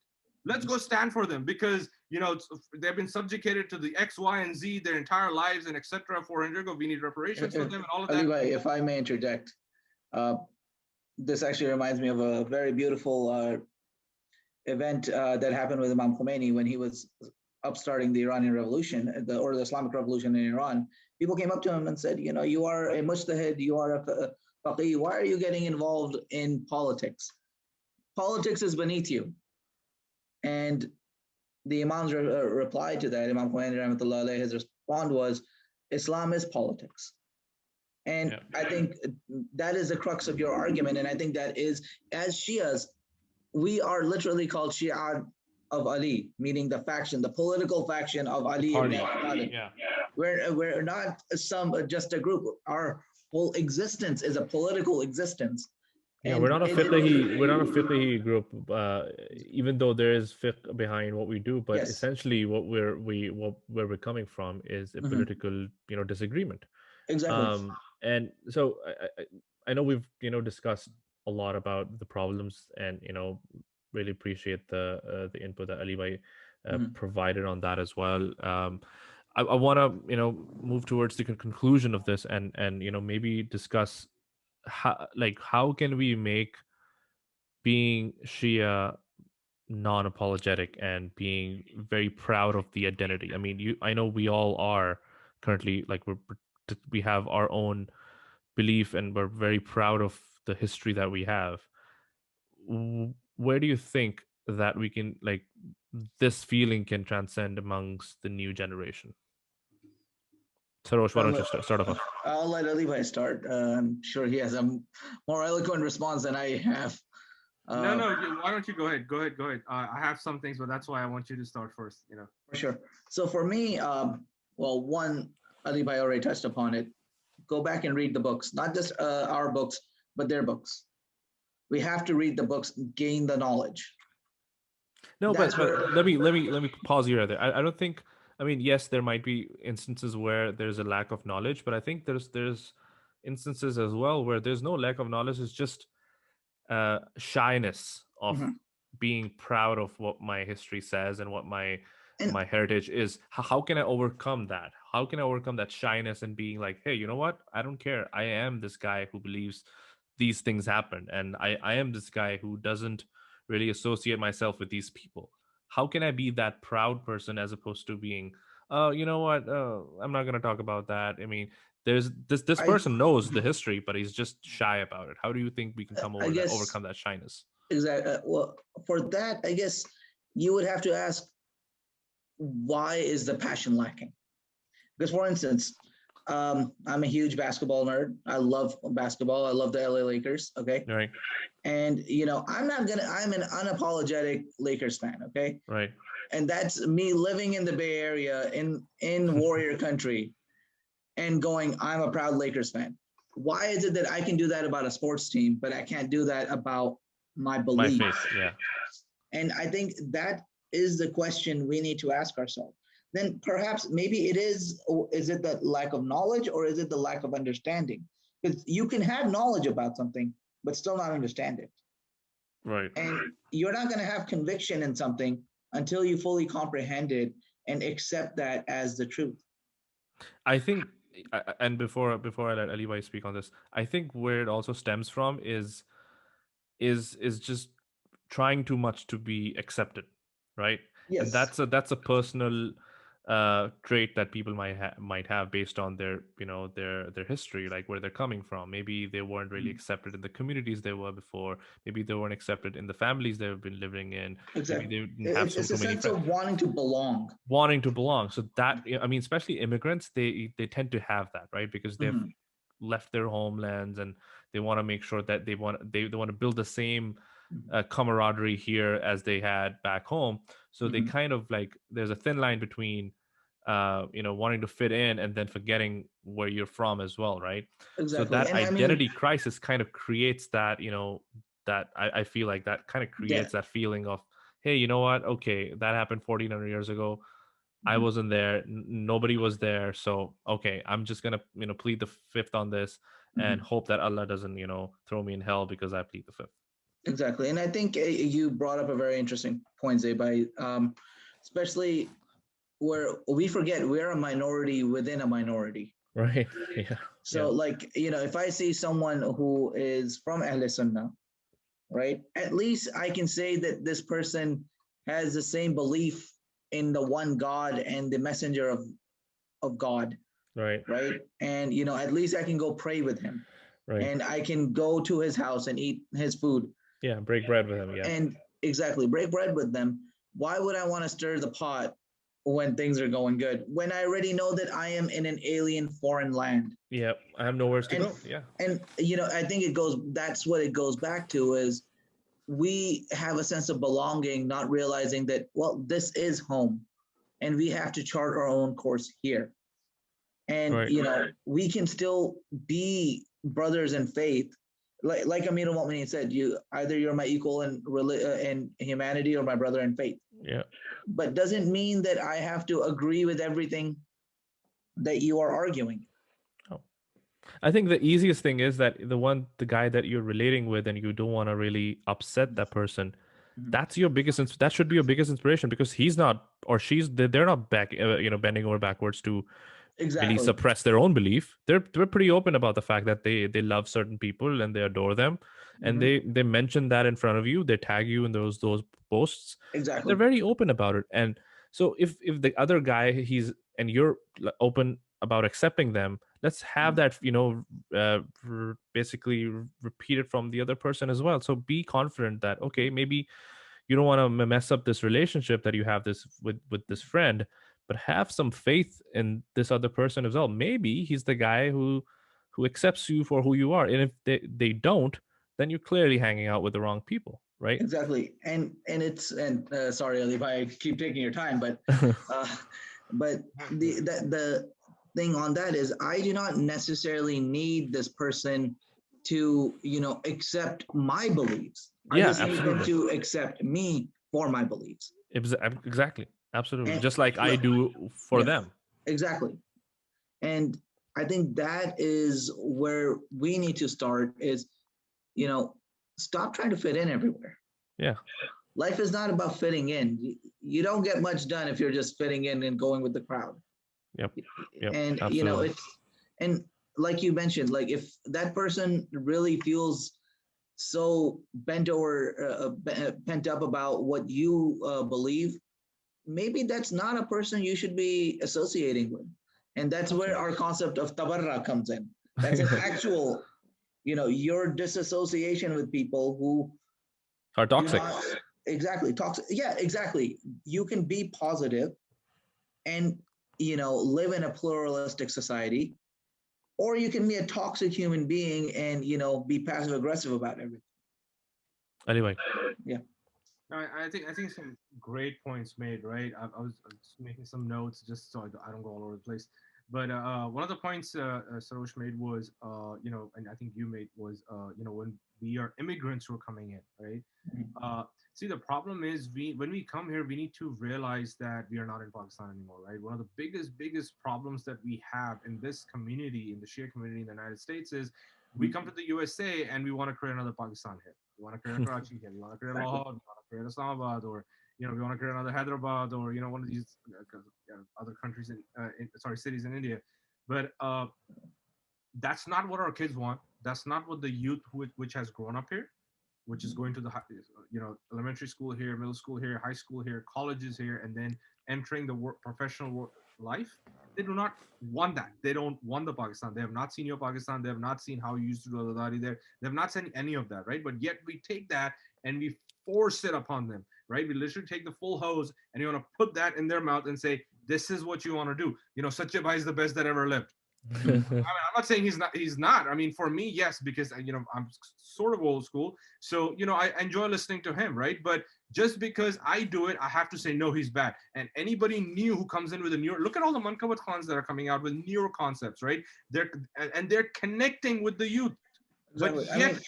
Let's go stand for them because they've been subjugated to the X, Y, and Z their entire lives and etc. 400 we need reparations for them and all of that. If I may interject, this actually reminds me of a very beautiful event that happened with Imam Khomeini when he was upstarting the Iranian Revolution, or the Islamic Revolution in Iran. People came up to him and said, you are a mujtahid, you are a faqih. Why are you getting involved in politics? Politics is beneath you. And the Imam's reply to that, Imam Khomeini rahmatullah alayhi, his response was, Islam is politics. And I think that is the crux of your argument. And I think that is, as Shias, we are literally called Shi'a of Ali, meaning the faction, the political faction of Ali ibn Abi Talib. We're not just a group. Our whole existence is a political existence. Yeah, we're not a fiqhi group, even though there is fiqh behind what we do. But essentially, where we're coming from is a political, disagreement. Exactly. And so I know we've discussed a lot about the problems, and really appreciate the input that Ali Bhai provided on that as well. I want to move towards the conclusion of this, and maybe discuss how can we make being Shia non-apologetic and being very proud of the identity. I mean, I know we all are currently, like, we have our own belief and we're very proud of the history that we have. Where do you think that we can, this feeling can transcend amongst the new generation? Sarosh, why don't you start off? I'll let Ali Bhai start. I'm sure he has a more eloquent response than I have. No, why don't you go ahead? Go ahead. I have some things, but that's why I want you to start first. For sure. So for me, one, Ali Bhai already touched upon it. Go back and read the books, not just our books, but their books. We have to read the books, gain the knowledge. No, That's but where. let me pause you right there. I don't think. I mean, yes, there might be instances where there's a lack of knowledge, but I think there's instances as well where there's no lack of knowledge. It's just shyness of Mhm. being proud of what my history says and what And my heritage is. How can I overcome that? How can I overcome that shyness and being like, hey, you know what? I don't care. I am this guy who believes these things happen, and I am this guy who doesn't really associate myself with these people. How can I be that proud person as opposed to being, oh, you know what? I'm not going to talk about that. I mean, there's this I, person knows the history, but he's just shy about it. How do you think we can come I over that, guess overcome that shyness? exactly. Well, for that, I guess you would have to ask, why is the passion lacking? Because, for instance, I'm a huge basketball nerd. I love basketball. I love the LA Lakers. Okay. Right, And, I'm an unapologetic Lakers fan. Okay. right. And that's me living in the Bay Area in Warrior Country and going, I'm a proud Lakers fan. Why is it that I can do that about a sports team, but I can't do that about my My belief? faith, yeah. And I think that is the question we need to ask ourselves. Then perhaps maybe is it the lack of knowledge or is it the lack of understanding? Because you can have knowledge about something, but still not understand it. Right. And you're not going to have conviction in something until you fully comprehend it and accept that as the truth. I think, and before I let Alibai speak on this, I think where it also stems from is just trying too much to be accepted, right? And Yes, that's a personal trait that people might have based on their, their history, like where they're coming from. Maybe they weren't really accepted in the communities they were before. Maybe they weren't accepted in the families they've been living in. Maybe exactly. they didn't have It's so a many sense friends of wanting to belong. wanting to belong. So that, I mean, especially immigrants, they tend to have that, right? Because they've Mhm. left their homelands and they want to make sure that they want to build the same Mhm. camaraderie here as they had back home. So they Mhm. kind of like, there's a thin line between wanting to fit in and then forgetting where you're from as well, right? So Exactly. that And I mean, identity crisis kind of creates that, that I feel like that kind of yeah. creates that feeling of, hey, you know what, okay, that happened 1400 years ago. I Mhm. wasn't there. Nobody was there. So okay, I'm just gonna plead the fifth on this and Mhm. hope that Allah doesn't throw me in hell because I plead the fifth. Exactly. And I think you brought up a very interesting point, Zabai, especially where we forget we're a minority within a minority. Right. Yeah. Yeah. So, like, if I see someone who is from Ahl Sunnah, right, at least I can say that this person has the same belief in the one God and the messenger of God, Right. right? And, at least I can go pray with him Right. and I can go to his house and eat his food. Yeah. Break bread with him. Yeah. And exactly, break bread with them. Why would I want to stir the pot when things are going good? When I already know that I am in an alien foreign land. Yeah. I have nowhere to And go. Yeah. I think that's what it goes back to is we have a sense of belonging, not realizing that, well, this is home and we have to chart our own course here. And Right. we can still be brothers in faith, like Amir al-Mu'minin said, you're my equal in humanity or my brother in faith, Yeah. but doesn't mean that I have to agree with everything that you are arguing. Oh. I think the easiest thing is that the guy that you're relating with and you don't want to really upset that person, Mhm. that's your biggest that should be your biggest inspiration because he's not or they're not back bending over backwards to really Exactly. suppress their own belief. They're pretty open about the fact that they love certain people and they adore them, and Mhm. they mention that in front of you. They tag you in those posts, and they're Exactly. very open about it. And so if the other guy and you're open about accepting them, let's have Mhm. that basically repeated from the other person as well. So be confident that okay, maybe you don't want to mess up this relationship that you have this with this friend, but have some faith in this other person as well. Maybe he's the guy who accepts you for who you are, and if they don't, then you're clearly hanging out with the wrong people, right? Exactly. And sorry, Ali, if I keep taking your time, uh, but the thing on that is I do not necessarily need this person to accept my beliefs. I Yeah, just need them absolutely. to accept me for my beliefs. Exactly. Absolutely. And Just like I do for yeah, them. exactly. And I think that is where we need to start is, you know, stop trying to fit in everywhere. Yeah. Life is not about fitting in. You don't get much done if you're just fitting in and going with the crowd. Yep. Yep. And, Absolutely. and like you mentioned, like if that person really feels so bent over, pent up about what you believe, maybe that's not a person you should be associating with. And that's where our concept of tabarra comes in. That's an actual, your disassociation with people who Are do toxic. not exactly talk. Yeah, exactly. You can be positive and, live in a pluralistic society, or you can be a toxic human being and, be passive aggressive about everything. Anyway. Yeah. I think some great points made, right? I was making some notes just so I don't go all over the place. But one of the points Sarosh made was, and I think you made was, when we are immigrants who are coming in, right? Uh, See, the problem is when we come here, we need to realize that we are not in Pakistan anymore, right? One of the biggest problems that we have in this community, in the Shia community in the United States, is we come to the USA and we want to create another Pakistan here. We want to create a Karachi here. We want to create Lahore. We want to create Islamabad, or we want to create another Hyderabad, or one of these other countries cities in India. But that's not what our kids want. That's not what the youth which has grown up here, which is going to the elementary school here, middle school here, high school here, colleges here, and then entering the professional life. They do not want that. They don't want the Pakistan. They have not seen your Pakistan. They have not seen how you used to do Adadari there. They have not seen any of that, right? But yet we take that and we force it upon them, right? We literally take the full hose and you want to put that in their mouth and say, this is what you want to do. Satyabhai is the best that ever lived. I mean, I'm not saying he's not. I mean, for me, yes, because I'm sort of old school, so I enjoy listening to him, right? But just because I do it, I have to say no, he's bad. And anybody new who comes in with a new, look at all the Mankabat Khans that are coming out with newer concepts, right? They're connecting with the youth, but yet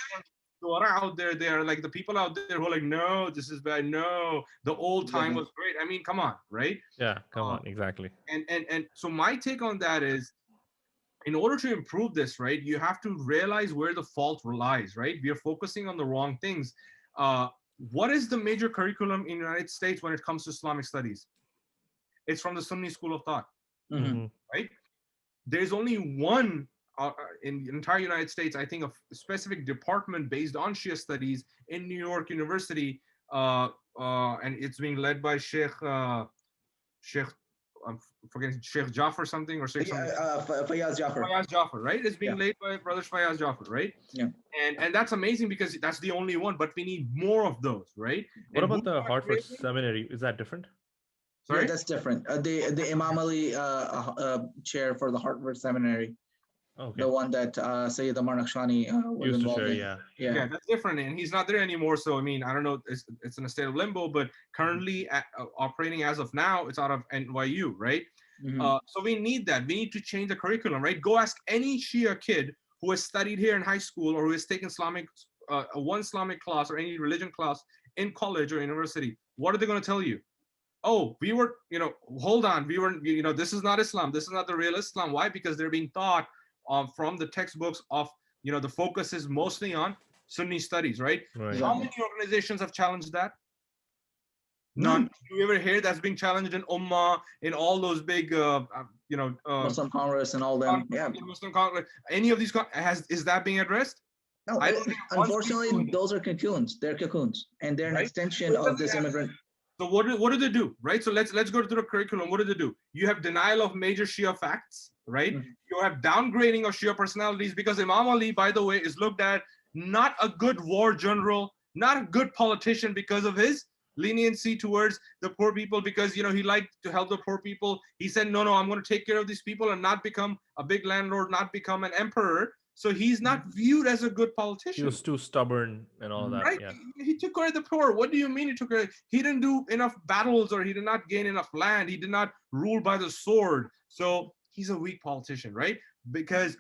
who are out there, they are like the people out there who are like, no, this is bad. No, the old time was great. I mean, come on, right? Yeah, come on, exactly. And so my take on that is, in order to improve this, right, you have to realize where the fault lies, right? We are focusing on the wrong things. What is the major curriculum in the United States when it comes to Islamic studies? It's from the Sunni school of thought, right? There's only one in the entire United States, I think, a specific department based on Shia studies in New York University, and it's being led by Sheikh I'm forgetting, Sheikh Jafar something, or Sheikh something. Fayaz Jafar. Fayaz Jafar, right? It's being led by brothers Fayaz Jafar, right? Yeah. And that's amazing because that's the only one, but we need more of those, right? What about the Hartford Seminary? Is that different? Sorry? Yeah, that's different. The Imam Ali chair for the Hartford Seminary. Okay. The one that Sayyid Amar Nakshani was used involved to share, in. Yeah, that's different, and he's not there anymore. So I mean, I don't know. It's in a state of limbo, but currently operating as of now, it's out of NYU, right? So we need that. We need to change the curriculum, right? Go ask any Shia kid who has studied here in high school or who has taken one Islamic class or any religion class in college or university. What are they going to tell you? Oh, we were, hold on, we were, this is not Islam. This is not the real Islam. Why? Because they're being taught from the textbooks of, the focus is mostly on Sunni studies, right? How many organizations have challenged that? None. Do you ever hear that's being challenged in Ummah, in all those big, Muslim Congress and all them? Yeah. Muslim Congress. Any of these is that being addressed? No. Unfortunately, those are cocoons. They're cocoons, and they're an extension of this immigrant. So what do they do, right? So let's go through the curriculum. What do they do? You have denial of major Shia facts, right? You have downgrading of Shia personalities, because Imam Ali, by the way, is looked at not a good war general, not a good politician because of his leniency towards the poor people, because he liked to help the poor people. He said, no, I'm going to take care of these people and not become a big landlord, not become an emperor. So he's not viewed as a good politician. He was too stubborn and all that. Right? Yeah. He took care of the poor. What do you mean he took care? He didn't do enough battles, or he did not gain enough land. He did not rule by the sword. So he's a weak politician, right? Because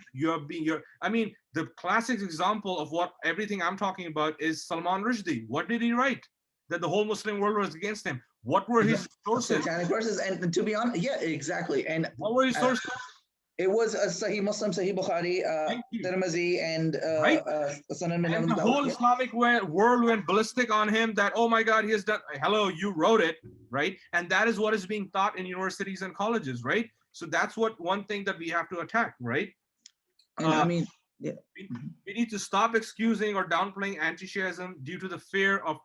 I mean, the classic example of what everything I'm talking about is Salman Rushdie. What did he write? that the whole Muslim world was against him? What were his sources? Satanic verses, and to be honest, yeah, exactly. And What were his sources? it was a Sahih Muslim, Sahih Bukhari, Thank you. Tirmizi, and Right? Sunan And Ibn the Dawud. whole Islamic world went ballistic on him that, oh my God, he has done, hello, you wrote it, right? And that is what is being taught in universities and colleges, right? So that's what one thing that we have to attack, right? And I mean, yeah. We need to stop excusing or downplaying anti-Shiism due to the fear of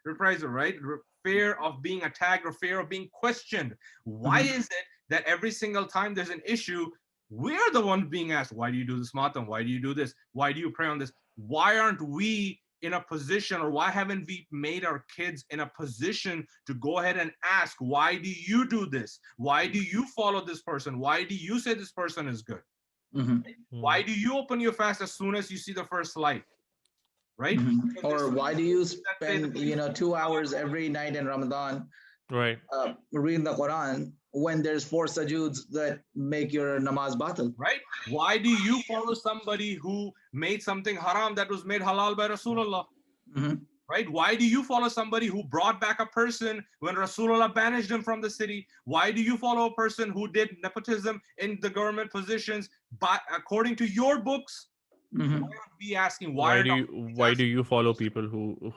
reprisal, right? Fear of being attacked or fear of being questioned. Why is it that every single time there's an issue, we're the ones being asked, why do you do this matam? Why do you do this? Why do you pray on this? Why aren't we in a position, or why haven't we made our kids in a position to go ahead and ask, why do you do this? Why do you follow this person? Why do you say this person is good? Why do you open your fast as soon as you see the first light? Right? Or why do you spend 2 hours every night in Ramadan Right. reading the Quran when there's 4 sajoods that make your namaz batil? Right? Why do you follow somebody who made something haram that was made halal by Rasulullah? Right? Why do you follow somebody who brought back a person when Rasulullah banished him from the city? Why do you follow a person who did nepotism in the government positions, but according to your books? Why aren't we asking why do you follow people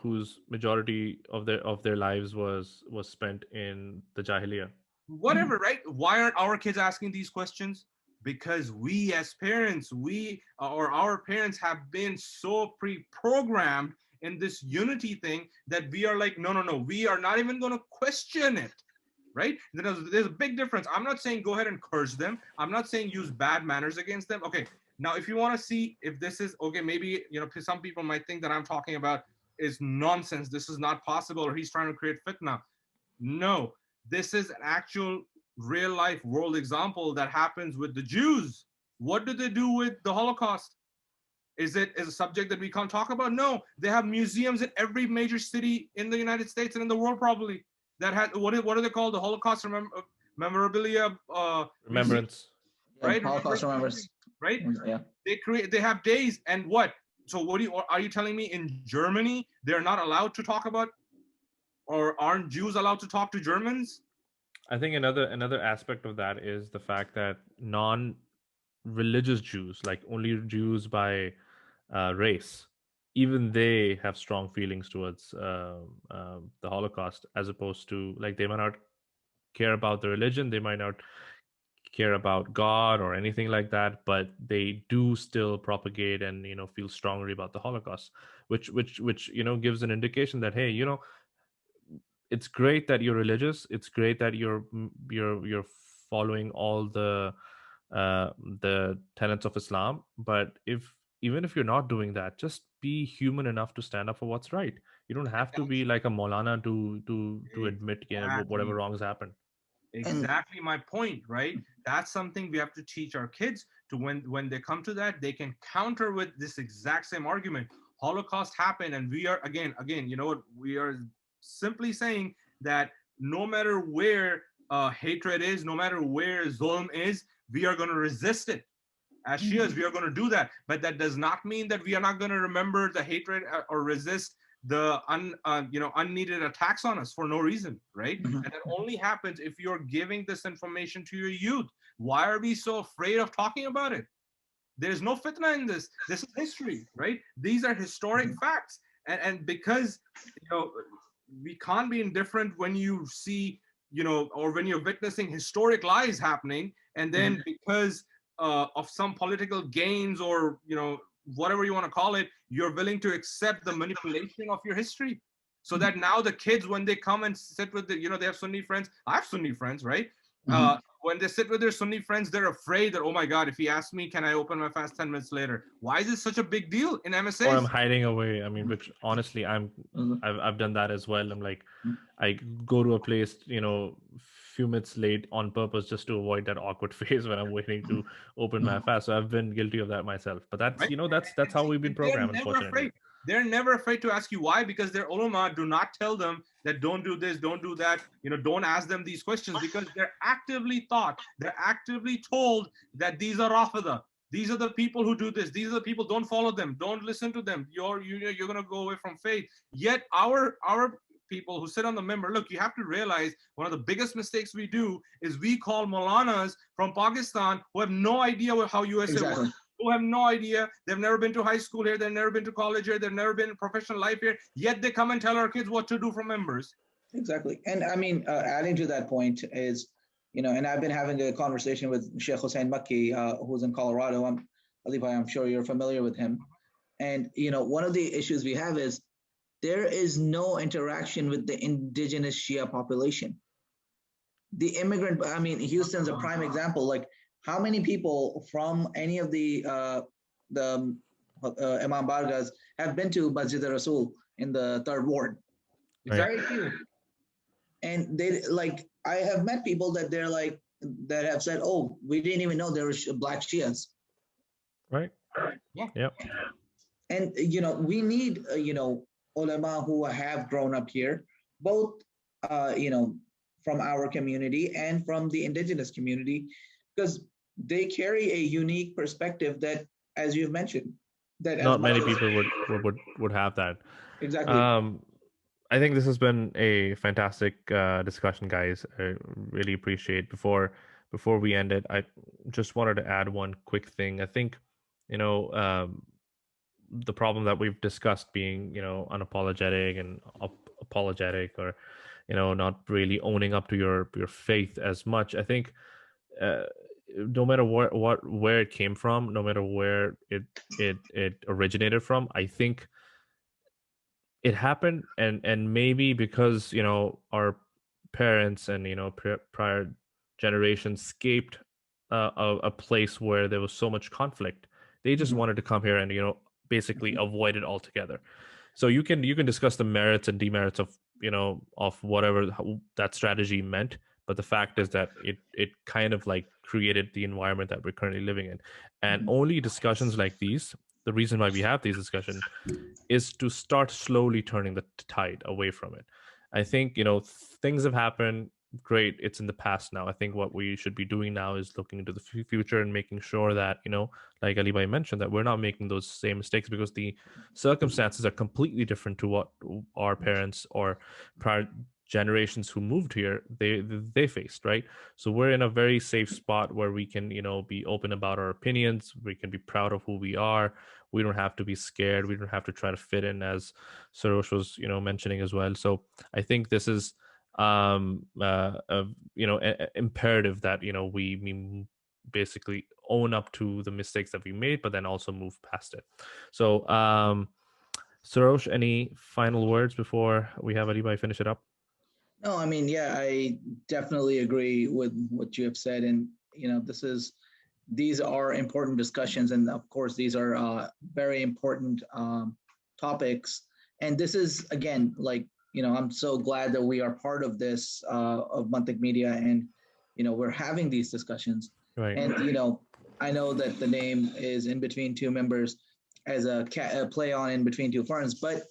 whose majority of their lives was spent in the Jahiliyyah? Whatever, right? Why aren't our kids asking these questions? Because we as parents, our parents have been so pre-programmed in this unity thing that we are like, no, we are not even going to question it, right? There's a big difference. I'm not saying go ahead and curse them. I'm not saying use bad manners against them. Okay, now if you want to see if this is, okay, maybe, some people might think that I'm talking about is nonsense. This is not possible, or he's trying to create fitna. No, this is an actual real life world example that happens with the Jews. What did they do with the Holocaust? Is it a subject that we can't talk about? No, they have museums in every major city in the United States and in the world probably that had, what are they called? The Holocaust memorabilia Remembrance. Right? Holocaust remembrance. Right? Yeah. They have days, and what? So are you telling me in Germany they're not allowed to talk about, or aren't Jews allowed to talk to Germans? I think another aspect of that is the fact that non-religious Jews, like only Jews by race, even they have strong feelings towards the Holocaust, as opposed to, like, they might not care about the religion, they might not care about God or anything like that, but they do still propagate and feel strongly about the Holocaust, which gives an indication that, hey, it's great that you're religious, it's great that you're following all the tenets of Islam, but even if you're not doing that, just be human enough to stand up for what's right. You don't have to be like a Maulana to admit whatever wrongs happen. Exactly my point, right? That's something we have to teach our kids to, when they come to that, they can counter with this exact same argument. Holocaust happened, and we are again, what we are simply saying, that no matter where hatred is, no matter where zulm is, we are going to resist it. As Shias, we are going to do that, but that does not mean that we are not going to remember the hatred or resist the unneeded attacks on us for no reason, right? And that only happens if you're giving this information to your youth. Why are we so afraid of talking about it? There's no fitna in this. This is history, right? These are historic facts, and because we can't be indifferent when you see or when you're witnessing historic lies happening, and then because of some political gains or whatever you want to call it, you're willing to accept the manipulation of your history, so that now the kids, when they come and sit with they have Sunni friends. I have Sunni friends, right? When they sit with their Sunni friends, they're afraid that, oh my God, if he asks me, can I open my fast 10 minutes later? Why is it such a big deal in MSAs? Or I'm hiding away. I mean, which honestly, I've done that as well. I'm like, I go to a place, few minutes late on purpose just to avoid that awkward phase when I'm waiting to open my fast. So I've been guilty of that myself. But that's right? that's how we've been programmed, unfortunately. They're never afraid to ask you why, because their ulama do not tell them that don't do this, don't do that, don't ask them these questions, because they're actively taught, they're actively told that these are Rafida. These are the people who do this. These are the people, don't follow them, don't listen to them. You're going to go away from faith. Yet our people who sit on the member, look, you have to realize one of the biggest mistakes we do is we call Maulanas from Pakistan who have no idea how USA Exactly. works, who have no idea. They've never been to high school here. They've never been to college here. They've never been in professional life here. Yet they come and tell our kids what to do from members. Exactly. And I mean, adding to that point is, and I've been having a conversation with Sheikh Hussein Makki, who's in Colorado. I'm sure you're familiar with him. And, one of the issues we have is there is no interaction with the indigenous Shia population. The immigrant, I mean, Houston's a prime example. Like, how many people from any of the Imam Bargas have been to Masjid al-Rasul in the third ward? Right. Very few. And they I have met people that that have said, oh, we didn't even know there were black Shias. Right. Yeah. Yep. And, we need, ulama who have grown up here, both, from our community and from the indigenous community, because they carry a unique perspective that, as you've mentioned, that not many people would have that. Exactly. I think this has been a fantastic discussion, guys. I really appreciate. Before we end it, I just wanted to add one quick thing. I think, the problem that we've discussed being, unapologetic and apologetic, or, not really owning up to your faith as much. I think no matter where it came from, no matter where it originated from, I think it happened, and maybe because our parents and prior generations escaped a place where there was so much conflict, they just wanted to come here and basically avoid it altogether. So you can discuss the merits and demerits of of whatever that strategy meant, but the fact is that it kind of like created the environment that we're currently living in. And only discussions like these, the reason why we have these discussions, is to start slowly turning the tide away from it. I think things have happened. Great, it's in the past now. I think what we should be doing now is looking into the future and making sure that like Ali Bhai mentioned, that we're not making those same mistakes, because the circumstances are completely different to what our parents or prior generations who moved here they faced, right? So we're in a very safe spot where we can be open about our opinions. We can be proud of who we are. We don't have to be scared. We don't have to try to fit in, as Sarosh was mentioning as well. So I think this is imperative that we basically own up to the mistakes that we made, but then also move past it. So Sarosh, any final words before we have anybody finish it up? No, I mean, yeah, I definitely agree with what you have said. And, these are important discussions. And of course, these are very important topics. And this is, again, like, I'm so glad that we are part of this, of Mantiq Media. And, we're having these discussions. Right. And, I know that the name is In Between Two Members as a play on In Between Two Ferns, but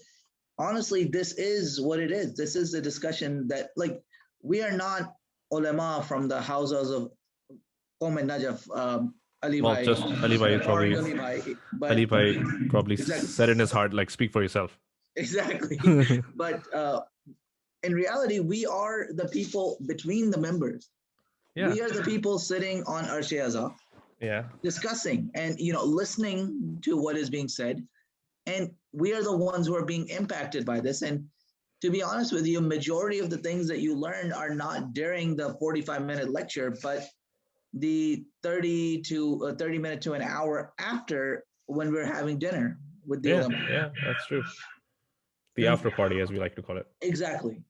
honestly, this is what it is. This is a discussion that, like, we are not ulama from the houses of Qom and Najaf, Ali Well, Bhai, just Ali Bhai probably Ali Bhai, but Ali Bhai probably Exactly. said in his heart, like, speak for yourself. Exactly. But in reality, we are the people between the members. Yeah. We are the people sitting on Arshe Azza, Yeah. discussing and listening to what is being said, and we are the ones who are being impacted by this. And to be honest with you, majority of the things that you learn are not during the 45-minute lecture, but the 30 minute to an hour after, when we're having dinner with the ulama. Yeah, that's true. The after party, as we like to call it. Exactly.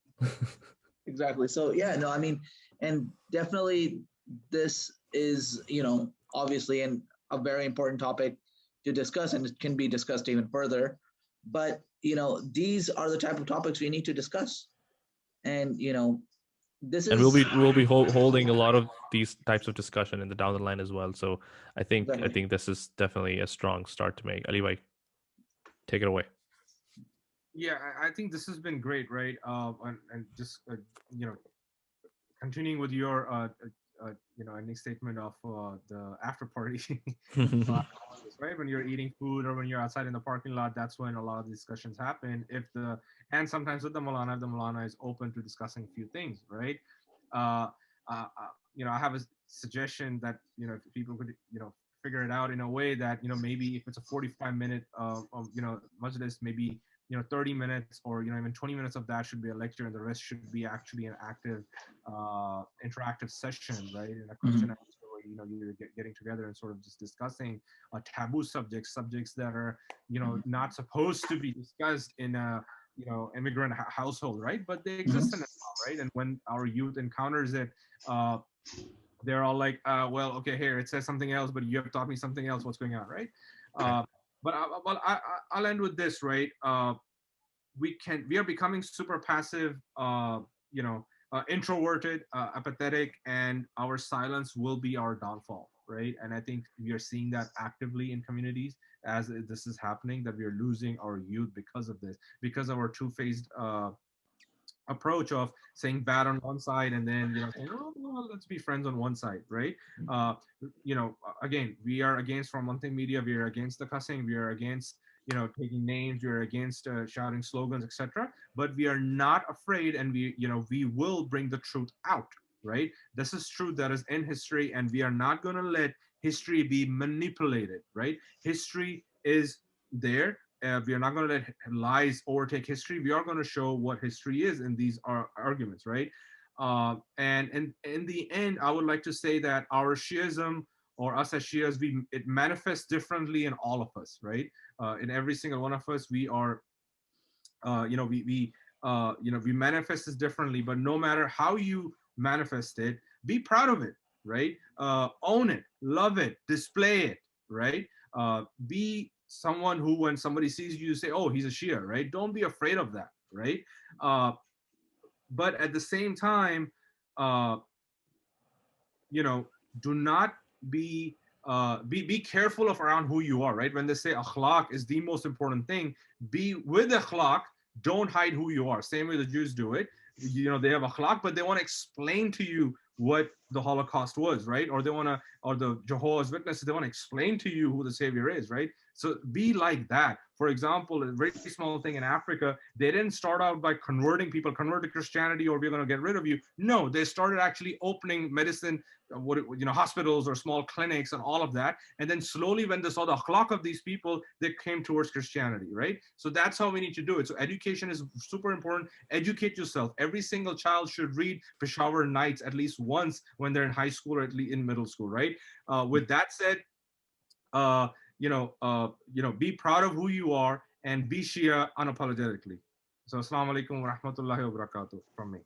Exactly. So yeah, no, I mean, and definitely this is, obviously a very important topic to discuss, and it can be discussed even further. But, these are the type of topics we need to discuss. And, this is. And we'll be holding a lot of these types of discussion in the down the line as well. So I think this is definitely a strong start to make. Ali Bhai, take it away. Yeah, I think this has been great, right? And just continuing with your ending statement of the after party. Right, when you're eating food or when you're outside in the parking lot, that's when a lot of discussions happen. And sometimes with the Malana, if the Malana is open to discussing a few things, right? uh, I have a suggestion that if people could figure it out in a way that maybe if it's a 45-minute majlis, maybe 30 minutes or even 20 minutes of that should be a lecture, and the rest should be actually an active interactive session, right? And a question Mhm. and answer where you're getting together and sort of just discussing taboo subjects that are not supposed to be discussed in a immigrant household, right? But they exist in Mhm. Islam, right? And when our youth encounters it, uh, they're all like, well, okay, here it says something else, but you have taught me something else. What's going on, right? uh, I'll end with this, right? We are becoming super passive, introverted, apathetic, and our silence will be our downfall, right? And I think we are seeing that actively in communities as this is happening, that we are losing our youth because of this, because of our two-faced approach of saying bad on one side and then saying, oh well, let's be friends on one side, right? uh again, we are against, from one thing media, we are against the cussing, we are against taking names, we are against shouting slogans, etc. But we are not afraid, and we will bring the truth out, right? This is truth that is in history, and we are not going to let history be manipulated, right? History is there. We are not going to let lies overtake history. We are going to show what history is in these arguments, right? And in the end, I would like to say that our Shiism, or us as Shias, it manifests differently in all of us, right? In every single one of us, we are, we manifest this differently. But no matter how you manifest it, be proud of it, right? Own it, love it, display it, right? Be someone who, when somebody sees you, say, oh, he's a Shia, right? Don't be afraid of that, right? uh, but at the same time, uh, you know do not be careful of around who you are, right? When they say akhlaq is the most important thing, be with akhlaq. Don't hide who you are. Same way the Jews do it. They have akhlaq, but they want to explain to you what the Holocaust was, right? Or they want to, or the Jehovah's Witnesses, they want to explain to you who the Savior is, right? So be like that. For example, a very small thing in Africa, they didn't start out by converting people, convert to Christianity, or we're going to get rid of you. No, they started actually opening medicine, hospitals or small clinics and all of that. And then slowly, when they saw the akhlaq of these people, they came towards Christianity, right? So that's how we need to do it. So education is super important. Educate yourself. Every single child should read Peshawar Nights at least once when they're in high school or at least in middle school, right? With that said, uh, be proud of who you are and be Shia unapologetically. So, assalamu alaikum wa rahmatullahi wa barakatuh from me.